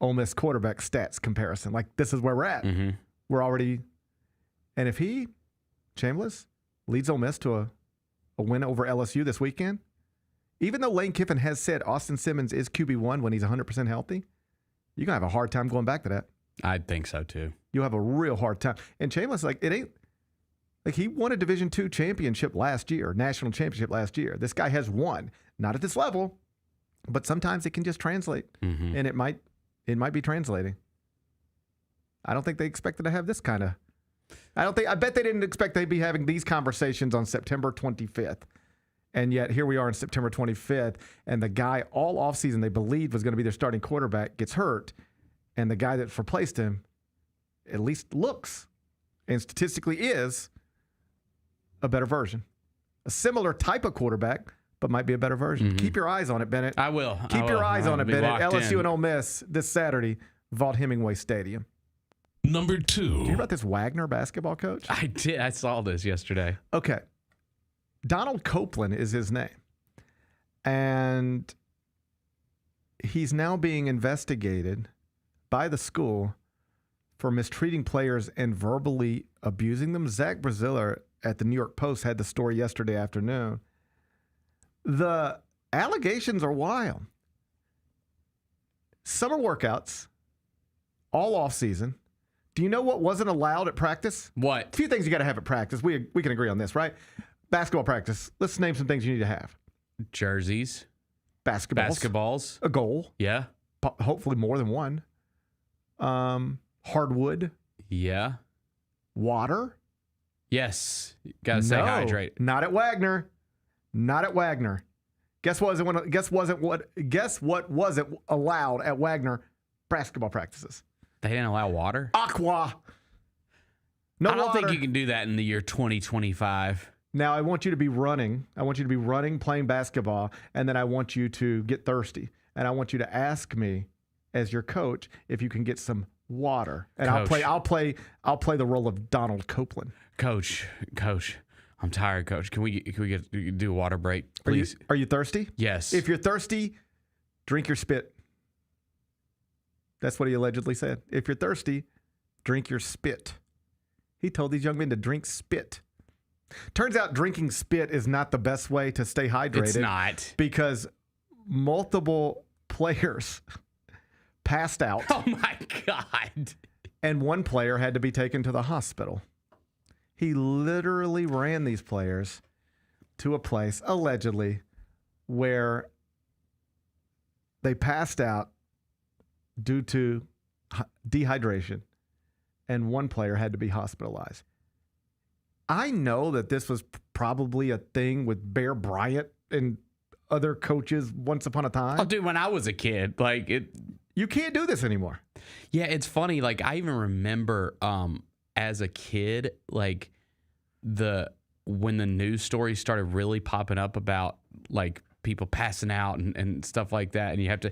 Ole Miss quarterback stats comparison. Like, this is where we're at. We're already, and if Chambliss, leads Ole Miss to a win over LSU this weekend, even though Lane Kiffin has said Austin Simmons is QB1 when he's 100% healthy, you're going to have a hard time going back to that. I think so, too. You'll have a real hard time. And Chambliss, like, it ain't, like, he won a Division II championship last year, national championship last year. This guy has won, not at this level, but sometimes it can just translate, and it might be translating. I don't think they expected to have this kind of, I bet they didn't expect they'd be having these conversations on September 25th. And yet here we are on September 25th, and the guy all offseason they believed was going to be their starting quarterback gets hurt, and the guy that replaced him at least looks and statistically is a better version. A similar type of quarterback, but might be a better version. Mm-hmm. Keep your eyes on it, Bennett. I will. Keep your eyes on it, Bennett. LSU in. and Ole Miss this Saturday, Vaught-Hemingway Stadium. Number 2. Did you hear about this Wagner basketball coach? I did. I saw this yesterday. Okay. Donald Copeland is his name. And he's now being investigated by the school for mistreating players and verbally abusing them. Zach Braziller at the New York Post had the story yesterday afternoon. The allegations are wild. Summer workouts, all off season. Do you know what wasn't allowed at practice? What? A few things you got to have at practice. We can agree on this, right? Basketball practice. Let's name some things you need to have. Jerseys. Basketballs. A goal. Yeah. Hopefully more than one. Hardwood. Yeah. Water. Yes. Got to stay hydrated. Not at Wagner. Not at Wagner. Guess what wasn't allowed at Wagner basketball practices? They didn't allow water? Aqua. No I don't water. think you can do that in the year 2025. Now, I want you to be running. I want you to be running, playing basketball, and then I want you to get thirsty. And I want you to ask me, as your coach, if you can get some water. And Coach. I'll play the role of Donald Copeland. Coach, I'm tired, Coach. Can we do a water break, please? Are you thirsty? Yes. If you're thirsty, drink your spit. That's what he allegedly said. If you're thirsty, drink your spit. He told these young men to drink spit. Turns out drinking spit is not the best way to stay hydrated. It's not. Because multiple players passed out. Oh, my God. And one player had to be taken to the hospital. He literally ran these players to a place, allegedly, where they passed out due to dehydration, and one player had to be hospitalized. I know that this was probably a thing with Bear Bryant and other coaches once upon a time. Oh, dude, when I was a kid, you can't do this anymore. Yeah, it's funny. Like, I even remember as a kid, like when the news stories started really popping up about like people passing out and stuff like that, and you have to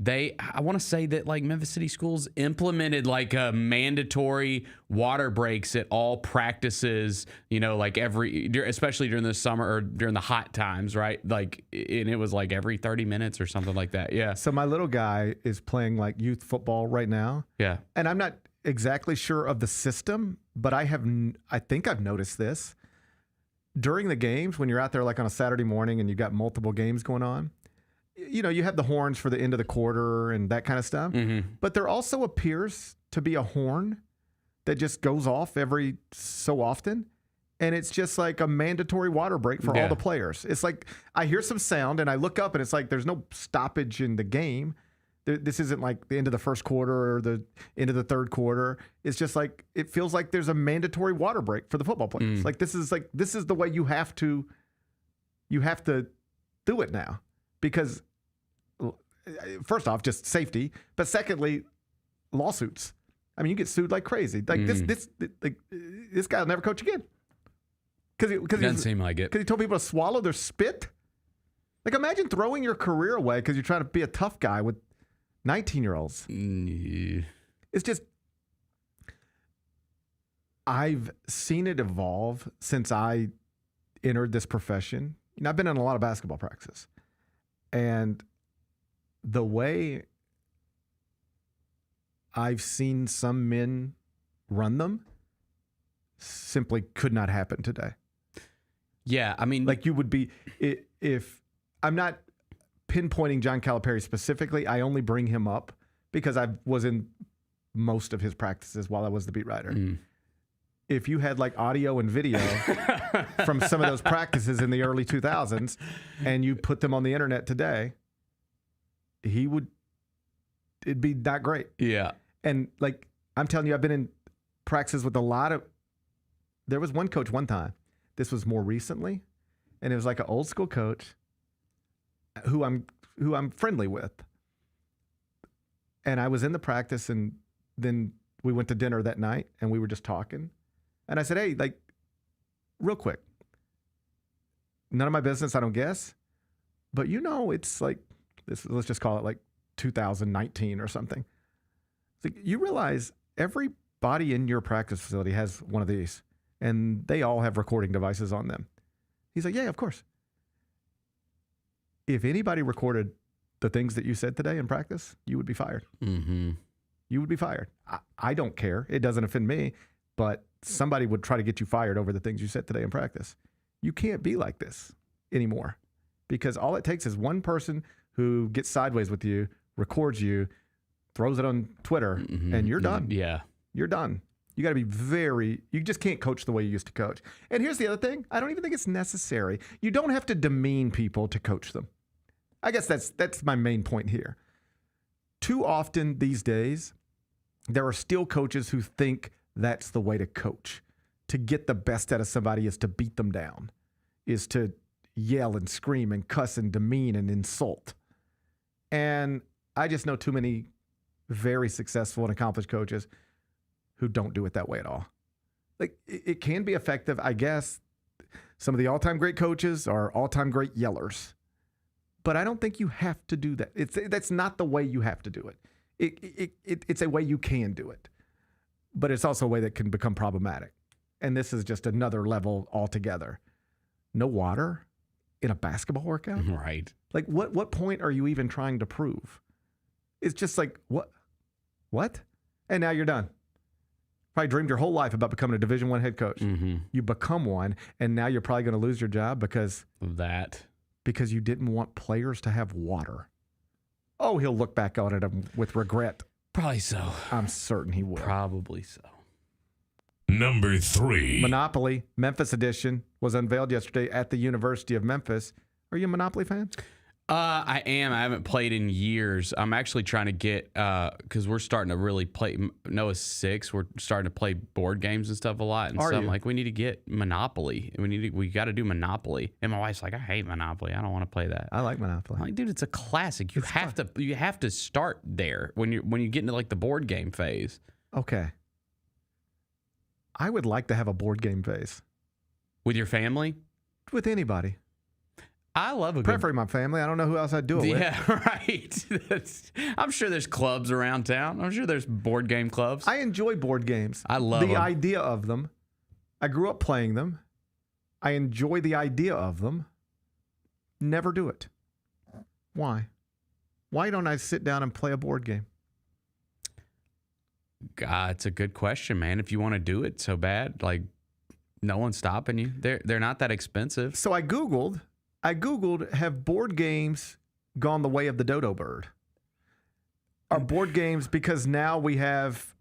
I want to say that like Memphis City Schools implemented like a mandatory water breaks at all practices, like especially during the summer or during the hot times, right? Like, and it was like every 30 minutes or something like that. Yeah. So my little guy is playing like youth football right now. Yeah. And I'm not exactly sure of the system, but I think I've noticed this. During the games, when you're out there like on a Saturday morning and you've got multiple games going on, you have the horns for the end of the quarter and that kind of stuff. Mm-hmm. But there also appears to be a horn that just goes off every so often. And it's just like a mandatory water break for all the players. It's like I hear some sound and I look up and it's like there's no stoppage in the game. This isn't like the end of the first quarter or the end of the third quarter. It's just like it feels like there's a mandatory water break for the football players. Like this is the way you have to do it now. Because first off, just safety, but secondly, lawsuits. I mean, you get sued like crazy. Like this guy will never coach again. Because doesn't seem like it. Because he told people to swallow their spit. Like, imagine throwing your career away because you're trying to be a tough guy with 19-year-olds. It's just, I've seen it evolve since I entered this profession. I've been in a lot of basketball practices. And the way I've seen some men run them simply could not happen today. Yeah, I mean, like you would be, if I'm not pinpointing John Calipari specifically, I only bring him up because I was in most of his practices while I was the beat writer. If you had like audio and video from some of those practices in the early 2000s and you put them on the internet today, it'd be not great. Yeah. And like, I'm telling you, I've been in practices with there was one coach one time, this was more recently, and it was like an old school coach who I'm friendly with. And I was in the practice, and then we went to dinner that night and we were just talking. And I said, hey, like, real quick, none of my business, I don't guess. But it's like this. Let's just call it like 2019 or something. It's like, you realize everybody in your practice facility has one of these, and they all have recording devices on them. He's like, yeah, of course. If anybody recorded the things that you said today in practice, you would be fired. Mm-hmm. You would be fired. I don't care. It doesn't offend me, but somebody would try to get you fired over the things you said today in practice. You can't be like this anymore, because all it takes is one person who gets sideways with you, records you, throws it on Twitter, and you're done. Yeah. You're done. You got to be you just can't coach the way you used to coach. And here's the other thing. I don't even think it's necessary. You don't have to demean people to coach them. I guess that's my main point here. Too often these days, there are still coaches who think that's the way to coach. To get the best out of somebody is to beat them down, is to yell and scream and cuss and demean and insult. And I just know too many very successful and accomplished coaches who don't do it that way at all. Like, it can be effective, I guess. Some of the all-time great coaches are all-time great yellers. But I don't think you have to do that. That's not the way you have to do it. It's a way you can do it. But it's also a way that can become problematic. And this is just another level altogether. No water in a basketball workout? Right. Like, what point are you even trying to prove? It's just like, what? And now you're done. Probably dreamed your whole life about becoming a Division I head coach. Mm-hmm. You become one, and now you're probably going to lose your job because of that. Because you didn't want players to have water. Oh, he'll look back on it with regret. Probably so. I'm certain he will. Probably so. Number 3. Monopoly, Memphis edition, was unveiled yesterday at the University of Memphis. Are you a Monopoly fan? I am. I haven't played in years. I'm actually trying to get, because we're starting to really play, Noah's 6, we're starting to play board games and stuff a lot. And I'm like, we need to get Monopoly. We got to do Monopoly. And my wife's like, I hate Monopoly. I don't want to play that. I like Monopoly. I'm like, dude, it's a classic. You have to start there when you get into like the board game phase. Okay. I would like to have a board game phase. With your family? With anybody. I love a preferably my family. I don't know who else I'd do it with. Yeah, right. I'm sure there's clubs around town. I'm sure there's board game clubs. I enjoy board games. I love the them. idea of them. I grew up playing them. I enjoy the idea of them. Never do it. Why? Why don't I sit down and play a board game? God, it's a good question, man. If you want to do it so bad, like, no one's stopping you. They're not that expensive. So I Googled, have board games gone the way of the dodo bird? Are board games, because now we have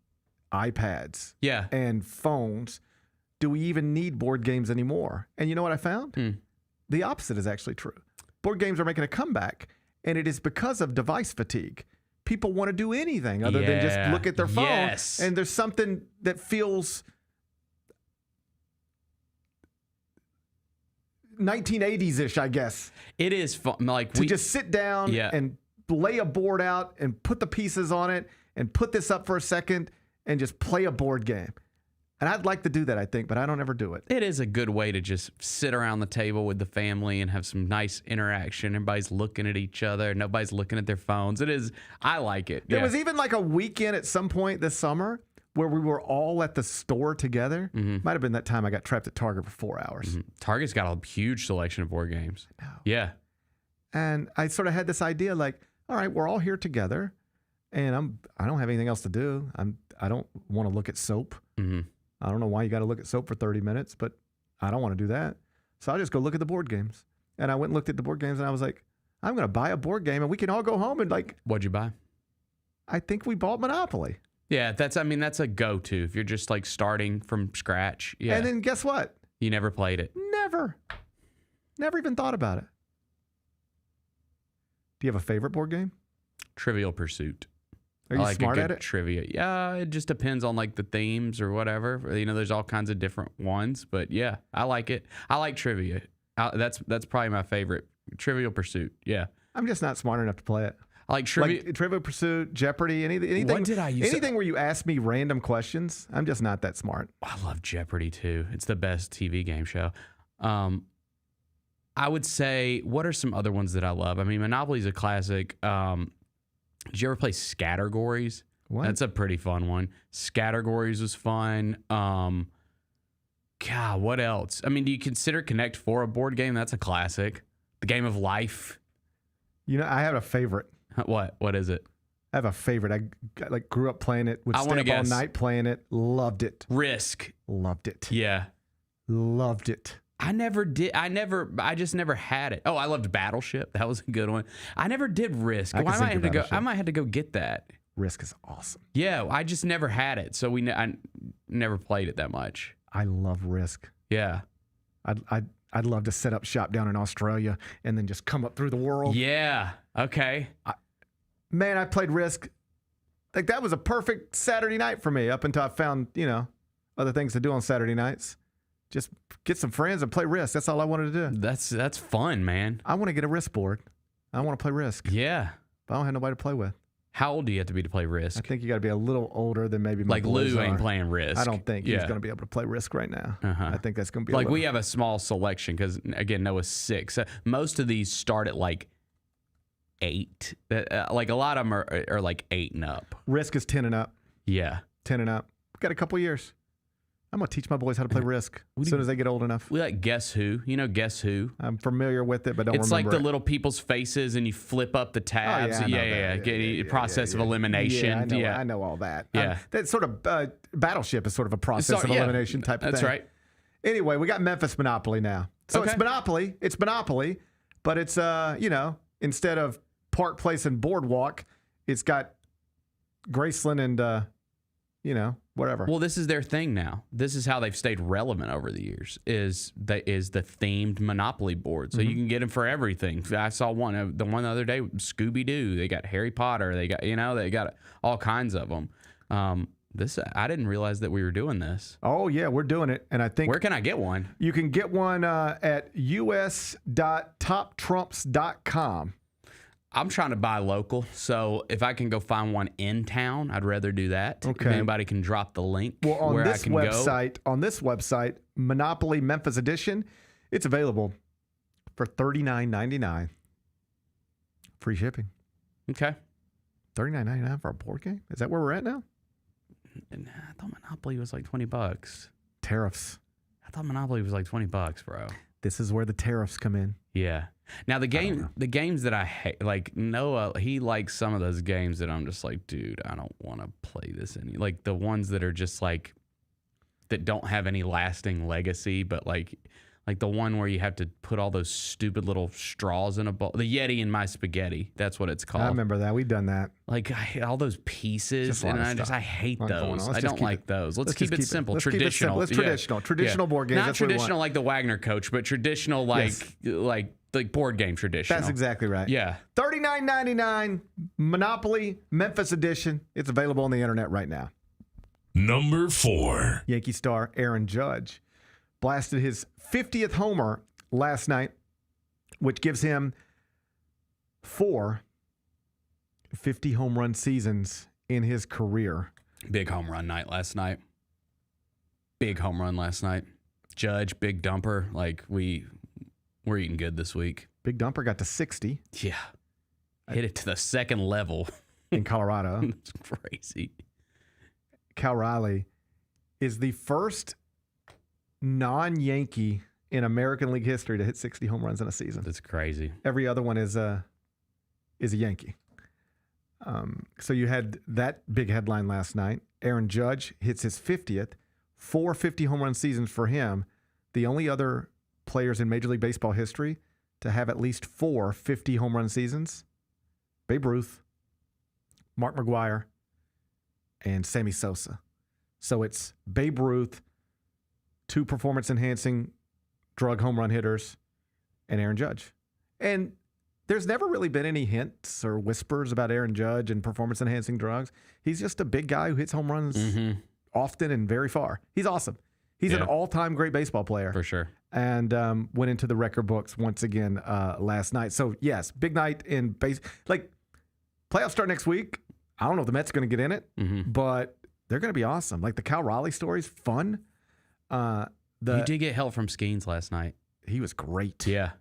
iPads and phones, do we even need board games anymore? And you know what I found? The opposite is actually true. Board games are making a comeback, and it is because of device fatigue. People want to do anything other than just look at their phone. Yes. And there's something that feels 1980s-ish, I guess. It is fun. Like, to just sit down and lay a board out and put the pieces on it and put this up for a second and just play a board game. And I'd like to do that, I think, but I don't ever do it. It is a good way to just sit around the table with the family and have some nice interaction. Everybody's looking at each other. Nobody's looking at their phones. It is. I like it. There was even like a weekend at some point this summer where we were all at the store together. Might have been that time I got trapped at Target for 4 hours. Target's got a huge selection of board games. Yeah. And I sort of had this idea like, all right, we're all here together and I don't have anything else to do. I don't want to look at soap. I don't know why you got to look at soap for 30 minutes, but I don't want to do that. So I'll just go look at the board games. And I went and looked at the board games and I was like, I'm going to buy a board game and we can all go home and like. What'd you buy? I think we bought Monopoly. Yeah, that's a go-to if you're just like starting from scratch. Yeah. And then guess what? You never played it. Never even thought about it. Do you have a favorite board game? Trivial Pursuit. Are you smart at it? Trivia. Yeah, it just depends on like the themes or whatever. You know, there's all kinds of different ones, but yeah, I like it. I like trivia. That's probably my favorite. Trivial Pursuit. Yeah. I'm just not smart enough to play it. I like trivia. Like Trivial Pursuit, Jeopardy, anything. What did I use? Anything where you ask me random questions. I'm just not that smart. I love Jeopardy too. It's the best TV game show. I would say, what are some other ones that I love? I mean, Monopoly's a classic. Did you ever play Scattergories? What? That's a pretty fun one. Scattergories was fun. God, what else? I mean, do you consider Connect 4 a board game? That's a classic. The Game of Life. You know, I have a favorite. What? What is it? I have a favorite. I like grew up playing it. Would stay up all night playing it. Loved it. Risk. Loved it. Yeah. Loved it. I never did. I just never had it. Oh, I loved Battleship. That was a good one. I never did Risk. I might have to go get that. Risk is awesome. Yeah, I just never had it, so I never played it that much. I love Risk. Yeah. I'd love to set up shop down in Australia and then just come up through the world. Yeah. Okay. Man, I played Risk. Like, that was a perfect Saturday night for me up until I found, other things to do on Saturday nights. Just get some friends and play Risk. That's all I wanted to do. That's fun, man. I want to get a Risk board. I want to play Risk. Yeah. But I don't have nobody to play with. How old do you have to be to play Risk? I think you got to be a little older than maybe my like boys Lou ain't are. playing Risk. I don't think he's going to be able to play Risk right now. I think that's going to be like we have a small selection because again Noah's 6. Most of these start at like 8. Like a lot of them are like 8 and up. Risk is 10 and up. Yeah, 10 and up. We've got a couple years. I'm going to teach my boys how to play Risk as soon as they get old enough. We like Guess Who. You know Guess Who? I'm familiar with it, but don't it's remember like the little people's faces and you flip up the tabs. Process of elimination. I know all that. Yeah. That sort of Battleship is sort of a process of elimination type of thing. That's right. Anyway, we got Memphis Monopoly now. So it's Monopoly, but it's, instead of Park Place and Boardwalk, it's got Graceland and, whatever. Well, this is their thing now. This is how they've stayed relevant over the years. Is the themed Monopoly board, so you can get them for everything. I saw one the other day, Scooby Doo. They got Harry Potter. They got they got all kinds of them. I didn't realize that we were doing this. Oh yeah, we're doing it, and I think where can I get one? You can get one at us.toptrumps.com. I'm trying to buy local, so if I can go find one in town, I'd rather do that. Okay. If anybody can drop the link on where this I can website, go. On this website, Monopoly Memphis Edition, it's available for $39.99. Free shipping. Okay. $39.99 for a board game? Is that where we're at now? I thought Monopoly was like $20. Tariffs. I thought Monopoly was like $20, bro. This is where the tariffs come in. Yeah. Now the games that I hate, like Noah, he likes some of those games that I'm just like, dude, I don't want to play this any. Like the ones that are just like that don't have any lasting legacy, but like the one where you have to put all those stupid little straws in a bowl. The Yeti in My Spaghetti, that's what it's called. I remember that. We've done that. Like all those pieces, and I hate those. I don't like those. Let's keep it simple. Let's traditional. Keep it simple. Traditional board games. Not traditional like the Wagner Coach, but traditional like board game traditional. That's exactly right. Yeah. $39.99 Monopoly Memphis Edition. It's available on the internet right now. Number 4. Yankee star Aaron Judge blasted his 50th homer last night, which gives him 4 50 home run seasons in his career. Big home run night last night. Big home run last night. Judge, big dumper. Like we're eating good this week. Big dumper got to 60. Yeah. Hit it to the second level. In Colorado. It's crazy. Cal Riley is the first non-Yankee in American League history to hit 60 home runs in a season. That's crazy. Every other one is a Yankee. So you had that big headline last night. Aaron Judge hits his 50th, 4 50 home run seasons for him. The only other players in Major League Baseball history to have at least 4 50 home run seasons: Babe Ruth, Mark McGwire, and Sammy Sosa. So it's Babe Ruth, 2 performance-enhancing drug home run hitters, and Aaron Judge. And there's never really been any hints or whispers about Aaron Judge and performance-enhancing drugs. He's just a big guy who hits home runs often and very far. He's awesome. He's an all-time great baseball player. For sure. And went into the record books once again last night. So, yes, big night in base. Like, Playoffs start next week. I don't know if the Mets are going to get in it, but they're going to be awesome. Like the Cal Raleigh story is fun. You did get help from Skeens last night. He was great. Yeah.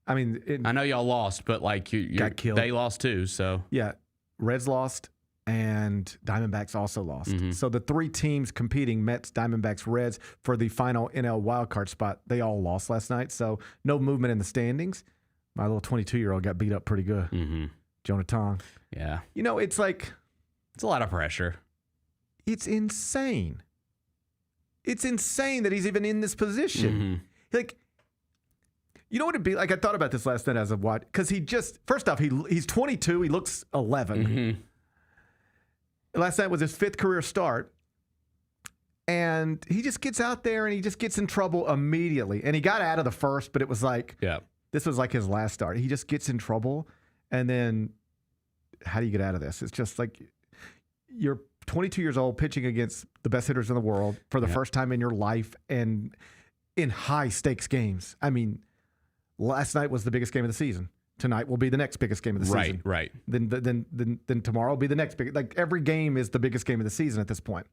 I mean, I know y'all lost, but like you got killed. They lost too. So yeah, Reds lost and Diamondbacks also lost. So the three teams competing, Mets, Diamondbacks, Reds, for the final NL wildcard spot, they all lost last night. So no movement in the standings. My little 22-year-old got beat up pretty good. Jonah Tong. Yeah. You know, it's like... It's a lot of pressure. It's insane. It's insane that he's even in this position. Like, you know what it'd be like? I thought about this last night as of what, because he just, first off, he's 22. He looks 11. Last night was his 5th career start. And he just gets out there and he just gets in trouble immediately. And he got out of the first, but it was like, this was like his last start. He just gets in trouble. And then how do you get out of this? It's just like you're 22 years old pitching against the best hitters in the world for the first time in your life and in high stakes games. I mean, last night was the biggest game of the season. Tonight will be the next biggest game of the season. Right. Then tomorrow will be the next big. Like every game is the biggest game of the season at this point.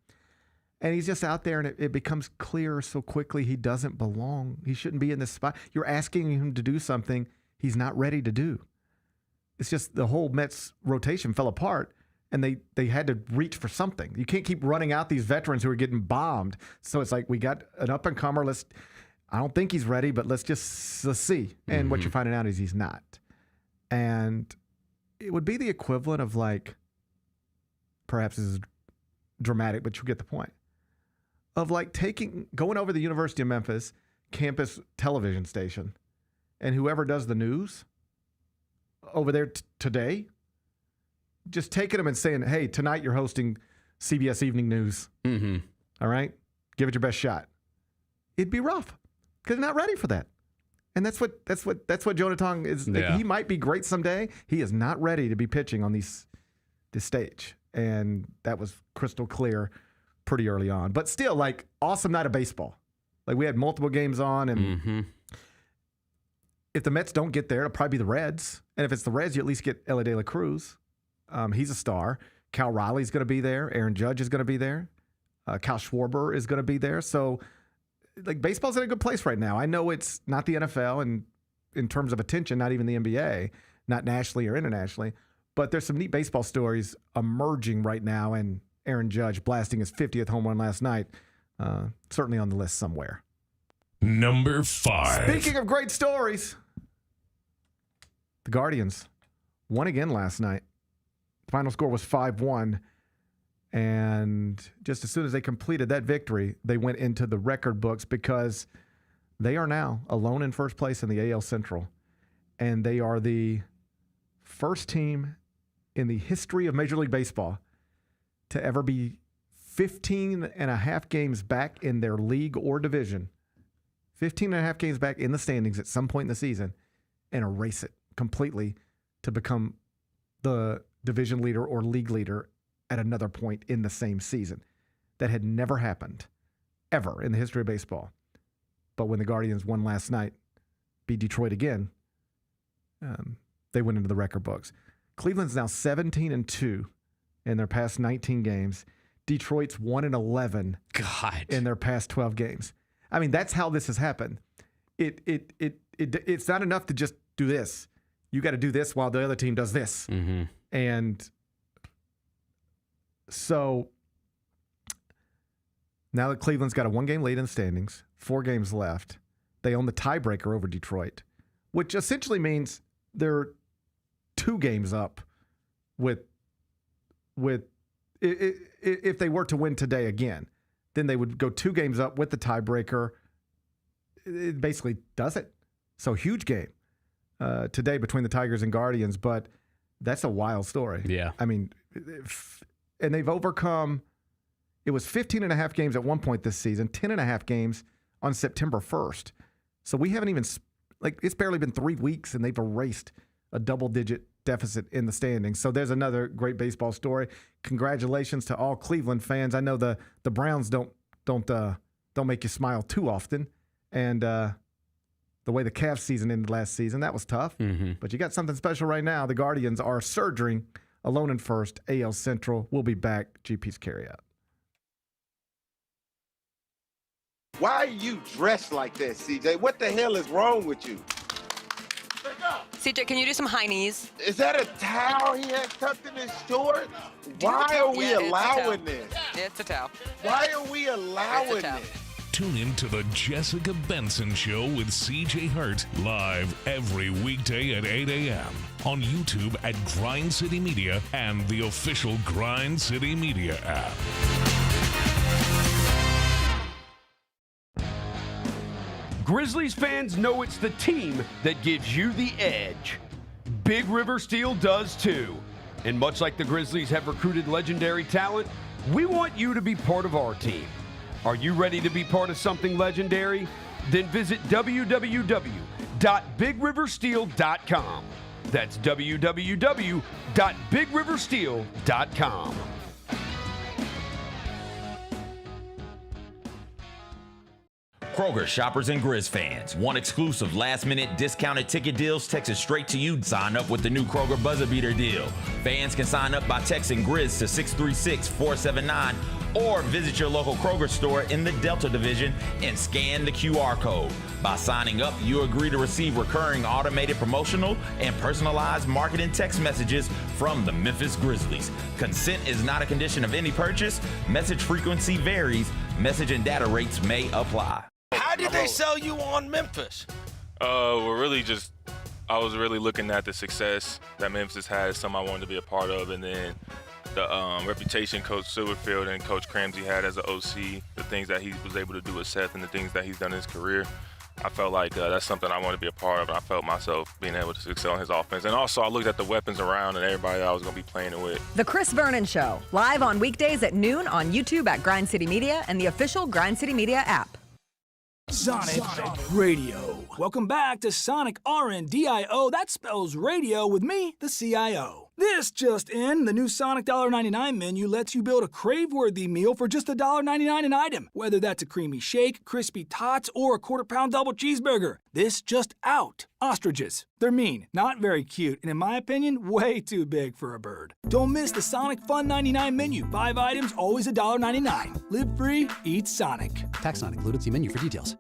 And he's just out there, and it becomes clear so quickly he doesn't belong. He shouldn't be in this spot. You're asking him to do something he's not ready to do. It's just the whole Mets rotation fell apart, and they had to reach for something. You can't keep running out these veterans who are getting bombed. So it's like we got an up-and-comer. I don't think he's ready, but let's see. And what you're finding out is he's not. And it would be the equivalent of like, perhaps this is dramatic, but you get the point, of like going over the University of Memphis campus television station, and whoever does the news over there today, just taking them and saying, hey, tonight you're hosting CBS Evening News. All right? Give it your best shot. It'd be rough because they're not ready for that. And that's what Jonah Tong is. Yeah. He might be great someday. He is not ready to be pitching on this stage. And that was crystal clear pretty early on. But still, like, awesome night of baseball. Like, we had multiple games on, and if the Mets don't get there, it'll probably be the Reds. And if it's the Reds, you at least get Elly De La Cruz. He's a star. Cal Riley's going to be there. Aaron Judge is going to be there. Kyle Schwarber is going to be there. So, like, baseball's in a good place right now. I know it's not the NFL, and in terms of attention, not even the NBA, not nationally or internationally. But there's some neat baseball stories emerging right now, and Aaron Judge blasting his 50th home run last night, certainly on the list somewhere. Number 5. Speaking of great stories, the Guardians won again last night. The final score was 5-1, and just as soon as they completed that victory, they went into the record books because they are now alone in first place in the AL Central, and they are the first team in the history of Major League Baseball to ever be 15 and a half games back in their league or division, 15 and a half games back in the standings at some point in the season, and erase it completely to become the division leader or league leader at another point in the same season. That had never happened, ever, in the history of baseball. But when the Guardians won last night, beat Detroit again, they went into the record books. Cleveland's now 17-2 in their past 19 games. Detroit's 1-11 in their past 12 games. I mean, that's how this has happened. It's not enough to just do this. You got to do this while the other team does this. And so now that Cleveland's got a 1-game lead in the standings, 4 games left, they own the tiebreaker over Detroit, which essentially means they're 2 games up with if they were to win today again, then they would go 2 games up with the tiebreaker. It basically does it. So huge game today between the Tigers and Guardians, but that's a wild story. Yeah. I mean, and they've overcome, it was 15 and a half games at one point this season, 10 and a half games on September 1st. So we haven't even, it's barely been 3 weeks and they've erased a double-digit deficit in the standings. So there's another great baseball story. Congratulations to all Cleveland fans. I know the Browns don't make you smile too often, and the way the Cavs season ended last season. That was tough. But you got something special right now. The Guardians are surging alone in first, AL Central. We'll be back. GP's Carryout. Why are you dressed like that, CJ? What the hell is wrong with you? CJ, can you do some high knees? Is that a towel he has tucked in his shorts? Why are we allowing this? It's a towel. Why are we allowing this? Tune in to the Jessica Benson Show with CJ Hurt live every weekday at 8 a.m. on YouTube at Grind City Media and the official Grind City Media app. Grizzlies fans know it's the team that gives you the edge. Big River Steel does too. And much like the Grizzlies have recruited legendary talent, we want you to be part of our team. Are you ready to be part of something legendary? Then visit www.bigriversteel.com. That's www.bigriversteel.com. Kroger shoppers and Grizz fans. Want exclusive last-minute discounted ticket deals texted straight to you? Sign up with the new Kroger Buzzer Beater deal. Fans can sign up by texting Grizz to 636-479 or visit your local Kroger store in the Delta Division and scan the QR code. By signing up, you agree to receive recurring automated promotional and personalized marketing text messages from the Memphis Grizzlies. Consent is not a condition of any purchase. Message frequency varies. Message and data rates may apply. How did they sell you on Memphis? I was really looking at the success that Memphis had, something I wanted to be a part of, and then the reputation Coach Silverfield and Coach Cramsey had as an OC, the things that he was able to do with Seth and the things that he's done in his career. I felt like that's something I wanted to be a part of, and I felt myself being able to excel in his offense. And also, I looked at the weapons around and everybody that I was going to be playing it with. The Chris Vernon Show, live on weekdays at noon on YouTube at Grind City Media and the official Grind City Media app. Sonic Radio. Welcome back to Sonic RNDIO. That spells radio with me, the CIO. This just in, the new Sonic $1.99 menu lets you build a crave-worthy meal for just $1.99 an item. Whether that's a creamy shake, crispy tots, or a quarter-pound double cheeseburger. This just out. Ostriches. They're mean, not very cute, and in my opinion, way too big for a bird. Don't miss the Sonic Fun 99 menu. 5 items, always $1.99. Live free, eat Sonic. Tax not included. See menu for details.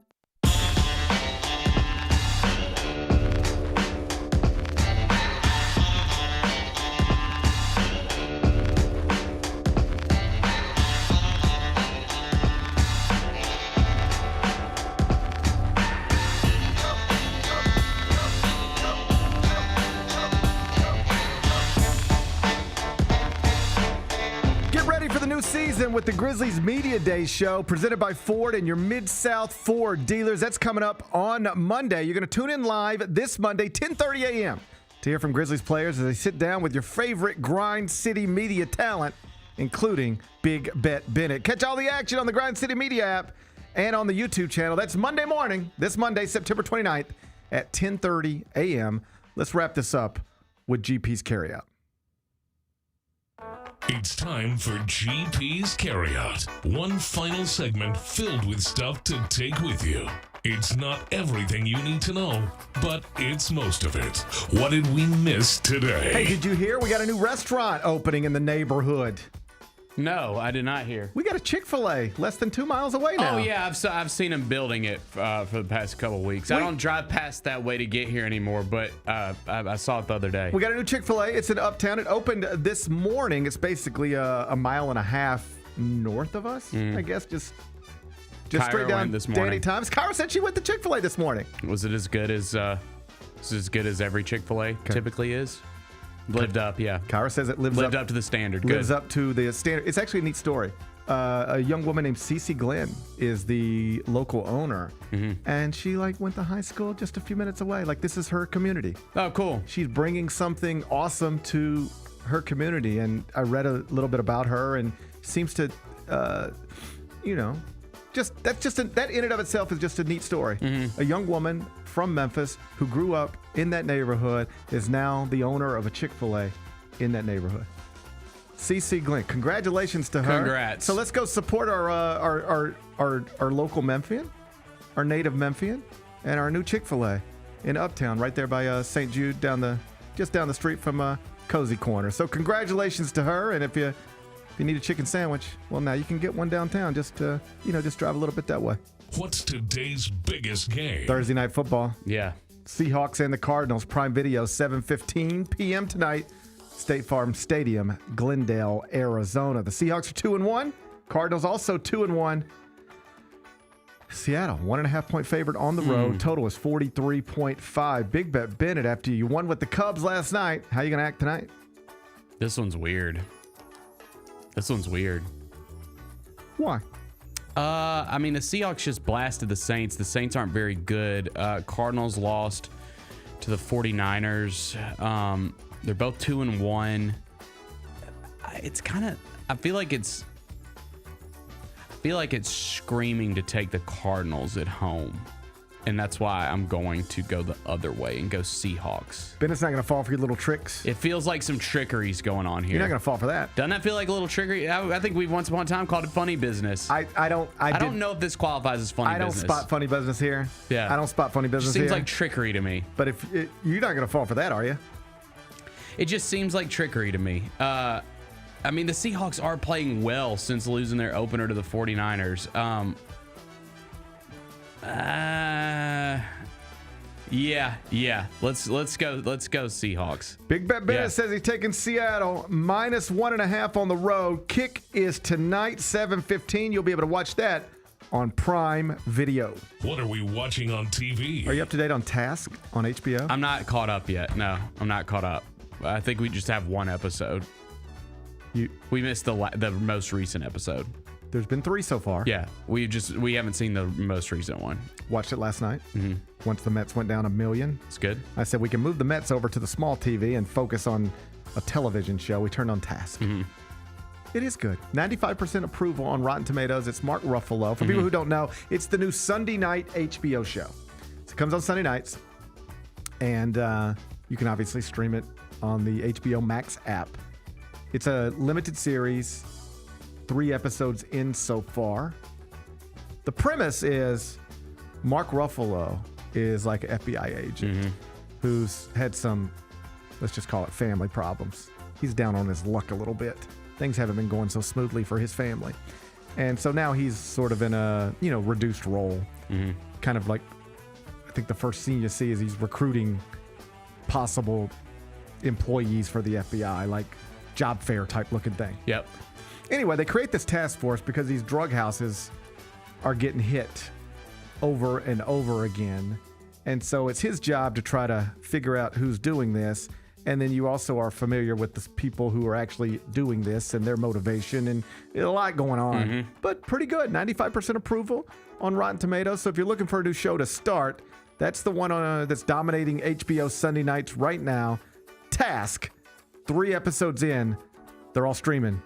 Season with the Grizzlies Media Day show presented by Ford and your Mid-South Ford dealers. That's coming up on Monday. You're going to tune in live this Monday, 10:30 a.m. to hear from Grizzlies players as they sit down with your favorite Grind City Media talent, including Big Bet Bennett. Catch all the action on the Grind City Media app and on the YouTube channel. That's Monday morning, this Monday, September 29th at 10:30 a.m. Let's wrap this up with GP's Carryout. It's time for GP's Carryout. One final segment filled with stuff to take with you. It's not everything you need to know, but it's most of it. What did we miss today? Hey, did you hear? We got a new restaurant opening in the neighborhood. No, I did not hear. We got a Chick-fil-A less than 2 miles away now. Oh, yeah, I've seen them building it for the past couple of weeks. I don't drive past that way to get here anymore, but I saw it the other day. We got a new Chick-fil-A. It's in Uptown. It opened this morning. It's basically a mile and a half north of us, I guess, just Kyra straight down this morning. Danny Times. Kyra said she went to Chick-fil-A this morning. Was it as good as every Chick-fil-A typically is? Lived up, yeah. Kyra says it lived up to the standard. Lives up to the standard. It's actually a neat story. A young woman named Cece Glenn is the local owner, and she went to high school just a few minutes away. This is her community. Oh, cool. She's bringing something awesome to her community, and I read a little bit about her, and seems to, that in and of itself is just a neat story. A young woman from Memphis who grew up in that neighborhood is now the owner of a Chick-fil-A in that neighborhood. CC Glenn, congratulations to her. Congrats. So let's go support our local Memphian, our native Memphian. and our new Chick-fil-A in Uptown, right there by St. Jude, just down the street from Cozy Corner. So congratulations to her, and if you need a chicken sandwich, well, now you can get one downtown. Just drive a little bit that way. What's today's biggest game? Thursday night football. Yeah. Seahawks and the Cardinals. Prime Video, 7:15 p.m. tonight. State Farm Stadium, Glendale, Arizona. The Seahawks are 2-1. Cardinals also 2-1. Seattle, 1.5-point favorite on the road. Total is 43.5. Big Bet Bennett, after you won with the Cubs last night, how you going to act tonight? This one's weird. Why? I mean, the Seahawks just blasted the Saints. The Saints aren't very good. Cardinals lost to the 49ers. They're both 2-1. It's kind of, I feel like it's screaming to take the Cardinals at home. And that's why I'm going to go the other way and go Seahawks. Bennett's not going to fall for your little tricks. It feels like some trickery's going on here. You're not going to fall for that. Doesn't that feel like a little trickery? I think we once upon a time called it funny business. I don't know if this qualifies as funny business. I don't spot funny business here. Yeah. I don't spot funny business Seems here. like trickery to me. But you're not going to fall for that, are you? It just seems like trickery to me. I mean, the Seahawks are playing well since losing their opener to the 49ers. Yeah. Let's go Seahawks. Big Bet Bennett says he's taking Seattle -1.5 on the road. Kick is tonight, 7:15. You'll be able to watch that on Prime Video. What are we watching on TV? Are you up to date on Task on HBO? I'm not caught up yet. No, I'm not caught up. I think we just have one episode. We missed the most recent episode. There's been 3 so far. Yeah, we haven't seen the most recent one. Watched it last night. Once the Mets went down 1 million. It's good. I said we can move the Mets over to the small TV and focus on a television show. We turned on Task. It is good. 95% approval on Rotten Tomatoes. It's Mark Ruffalo. For people who don't know, it's the new Sunday night HBO show. So it comes on Sunday nights, and you can obviously stream it on the HBO Max app. It's a limited series, 3 episodes in so far. The premise is Mark Ruffalo is like an FBI agent who's had some, let's just call it family problems. He's down on his luck a little bit. Things haven't been going so smoothly for his family. And so now he's sort of in a, reduced role. Kind of like, I think the first scene you see is he's recruiting possible employees for the FBI, like job fair type looking thing. Yep. Anyway, they create this task force because these drug houses are getting hit over and over again. And so it's his job to try to figure out who's doing this. And then you also are familiar with the people who are actually doing this and their motivation, and a lot going on. But pretty good. 95% approval on Rotten Tomatoes. So if you're looking for a new show to start, that's the one that's dominating HBO Sunday nights right now. Task. 3 episodes in. They're all streaming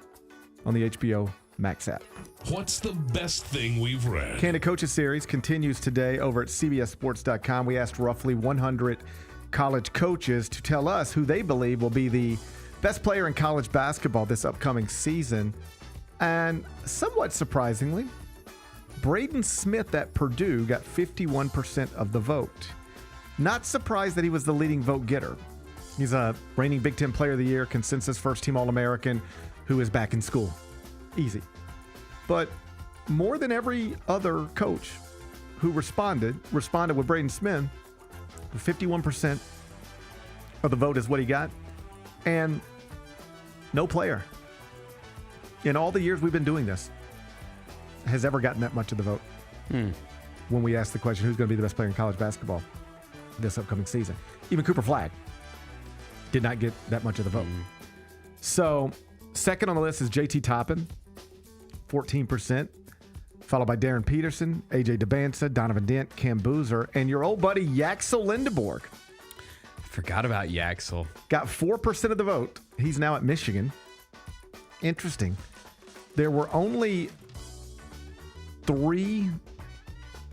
on the HBO Max app. What's the best thing we've read? Candid Coaches series continues today over at CBSSports.com. We asked roughly 100 college coaches to tell us who they believe will be the best player in college basketball this upcoming season. And somewhat surprisingly, Braden Smith at Purdue got 51% of the vote. Not surprised that he was the leading vote getter. He's a reigning Big Ten Player of the Year, consensus first-team All-American who is back in school. Easy. But more than every other coach who responded with Braden Smith. 51% of the vote is what he got. And no player in all the years we've been doing this has ever gotten that much of the vote. When we ask the question, who's going to be the best player in college basketball this upcoming season? Even Cooper Flagg did not get that much of the vote. So second on the list is JT Toppin, 14%, followed by Darren Peterson, AJ DeBansa, Donovan Dent, Cam Boozer, and your old buddy Yaxel Lindeborg. Forgot about Yaxel. Got 4% of the vote. He's now at Michigan. Interesting. There were only 3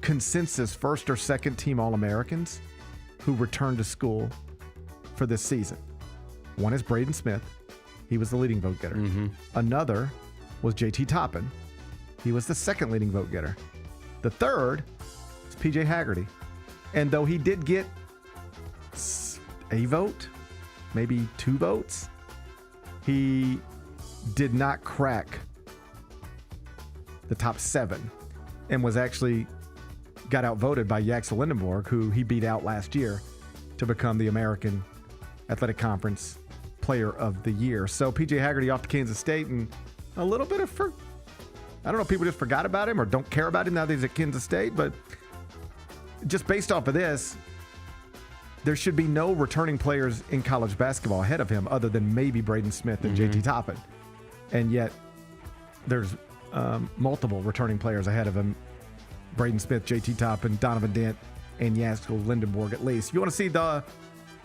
consensus first or second team All-Americans who returned to school for this season. One is Braden Smith. He was the leading vote getter. Another was JT Toppin. He was the second leading vote getter. The third is PJ Haggerty. And though he did get a vote, maybe 2 votes, he did not crack the top 7 and was actually got outvoted by Yaxel Lindenborg, who he beat out last year to become the American Athletic Conference Player of the Year. So PJ Haggerty off to Kansas State, and a little bit of I don't know if people just forgot about him or don't care about him now that he's at Kansas State, but just based off of this, there should be no returning players in college basketball ahead of him other than maybe Braden Smith and JT Toppin. And yet there's multiple returning players ahead of him. Braden Smith, JT Toppin, Donovan Dent, and Yaxel Lindenborg at least. If you want to see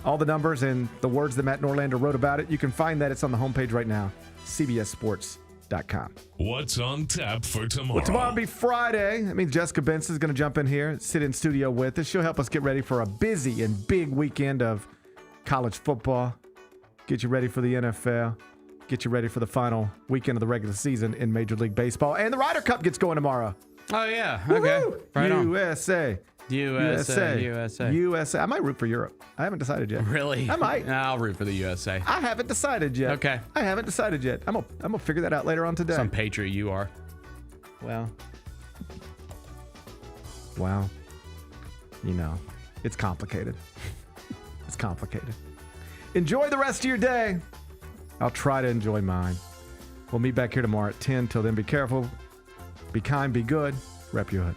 all the numbers and the words that Matt Norlander wrote about it, you can find that. It's on the homepage right now, cbssports.com. What's on tap for tomorrow? Well, tomorrow will be Friday. That means Jessica Benson is going to jump in here, sit in studio with us. She'll help us get ready for a busy and big weekend of college football. Get you ready for the NFL. Get you ready for the final weekend of the regular season in Major League Baseball. And the Ryder Cup gets going tomorrow. Oh, yeah. Okay. Right on. USA. I might root for Europe. I haven't decided yet. Really? I might. I'll root for the USA. I haven't decided yet. Okay. I haven't decided yet. I'm gonna figure that out later on today. Some patriot you are. Well, it's complicated. It's complicated. Enjoy the rest of your day. I'll try to enjoy mine. We'll meet back here tomorrow at 10. Till then, be careful. Be kind, be good. Rep your hood.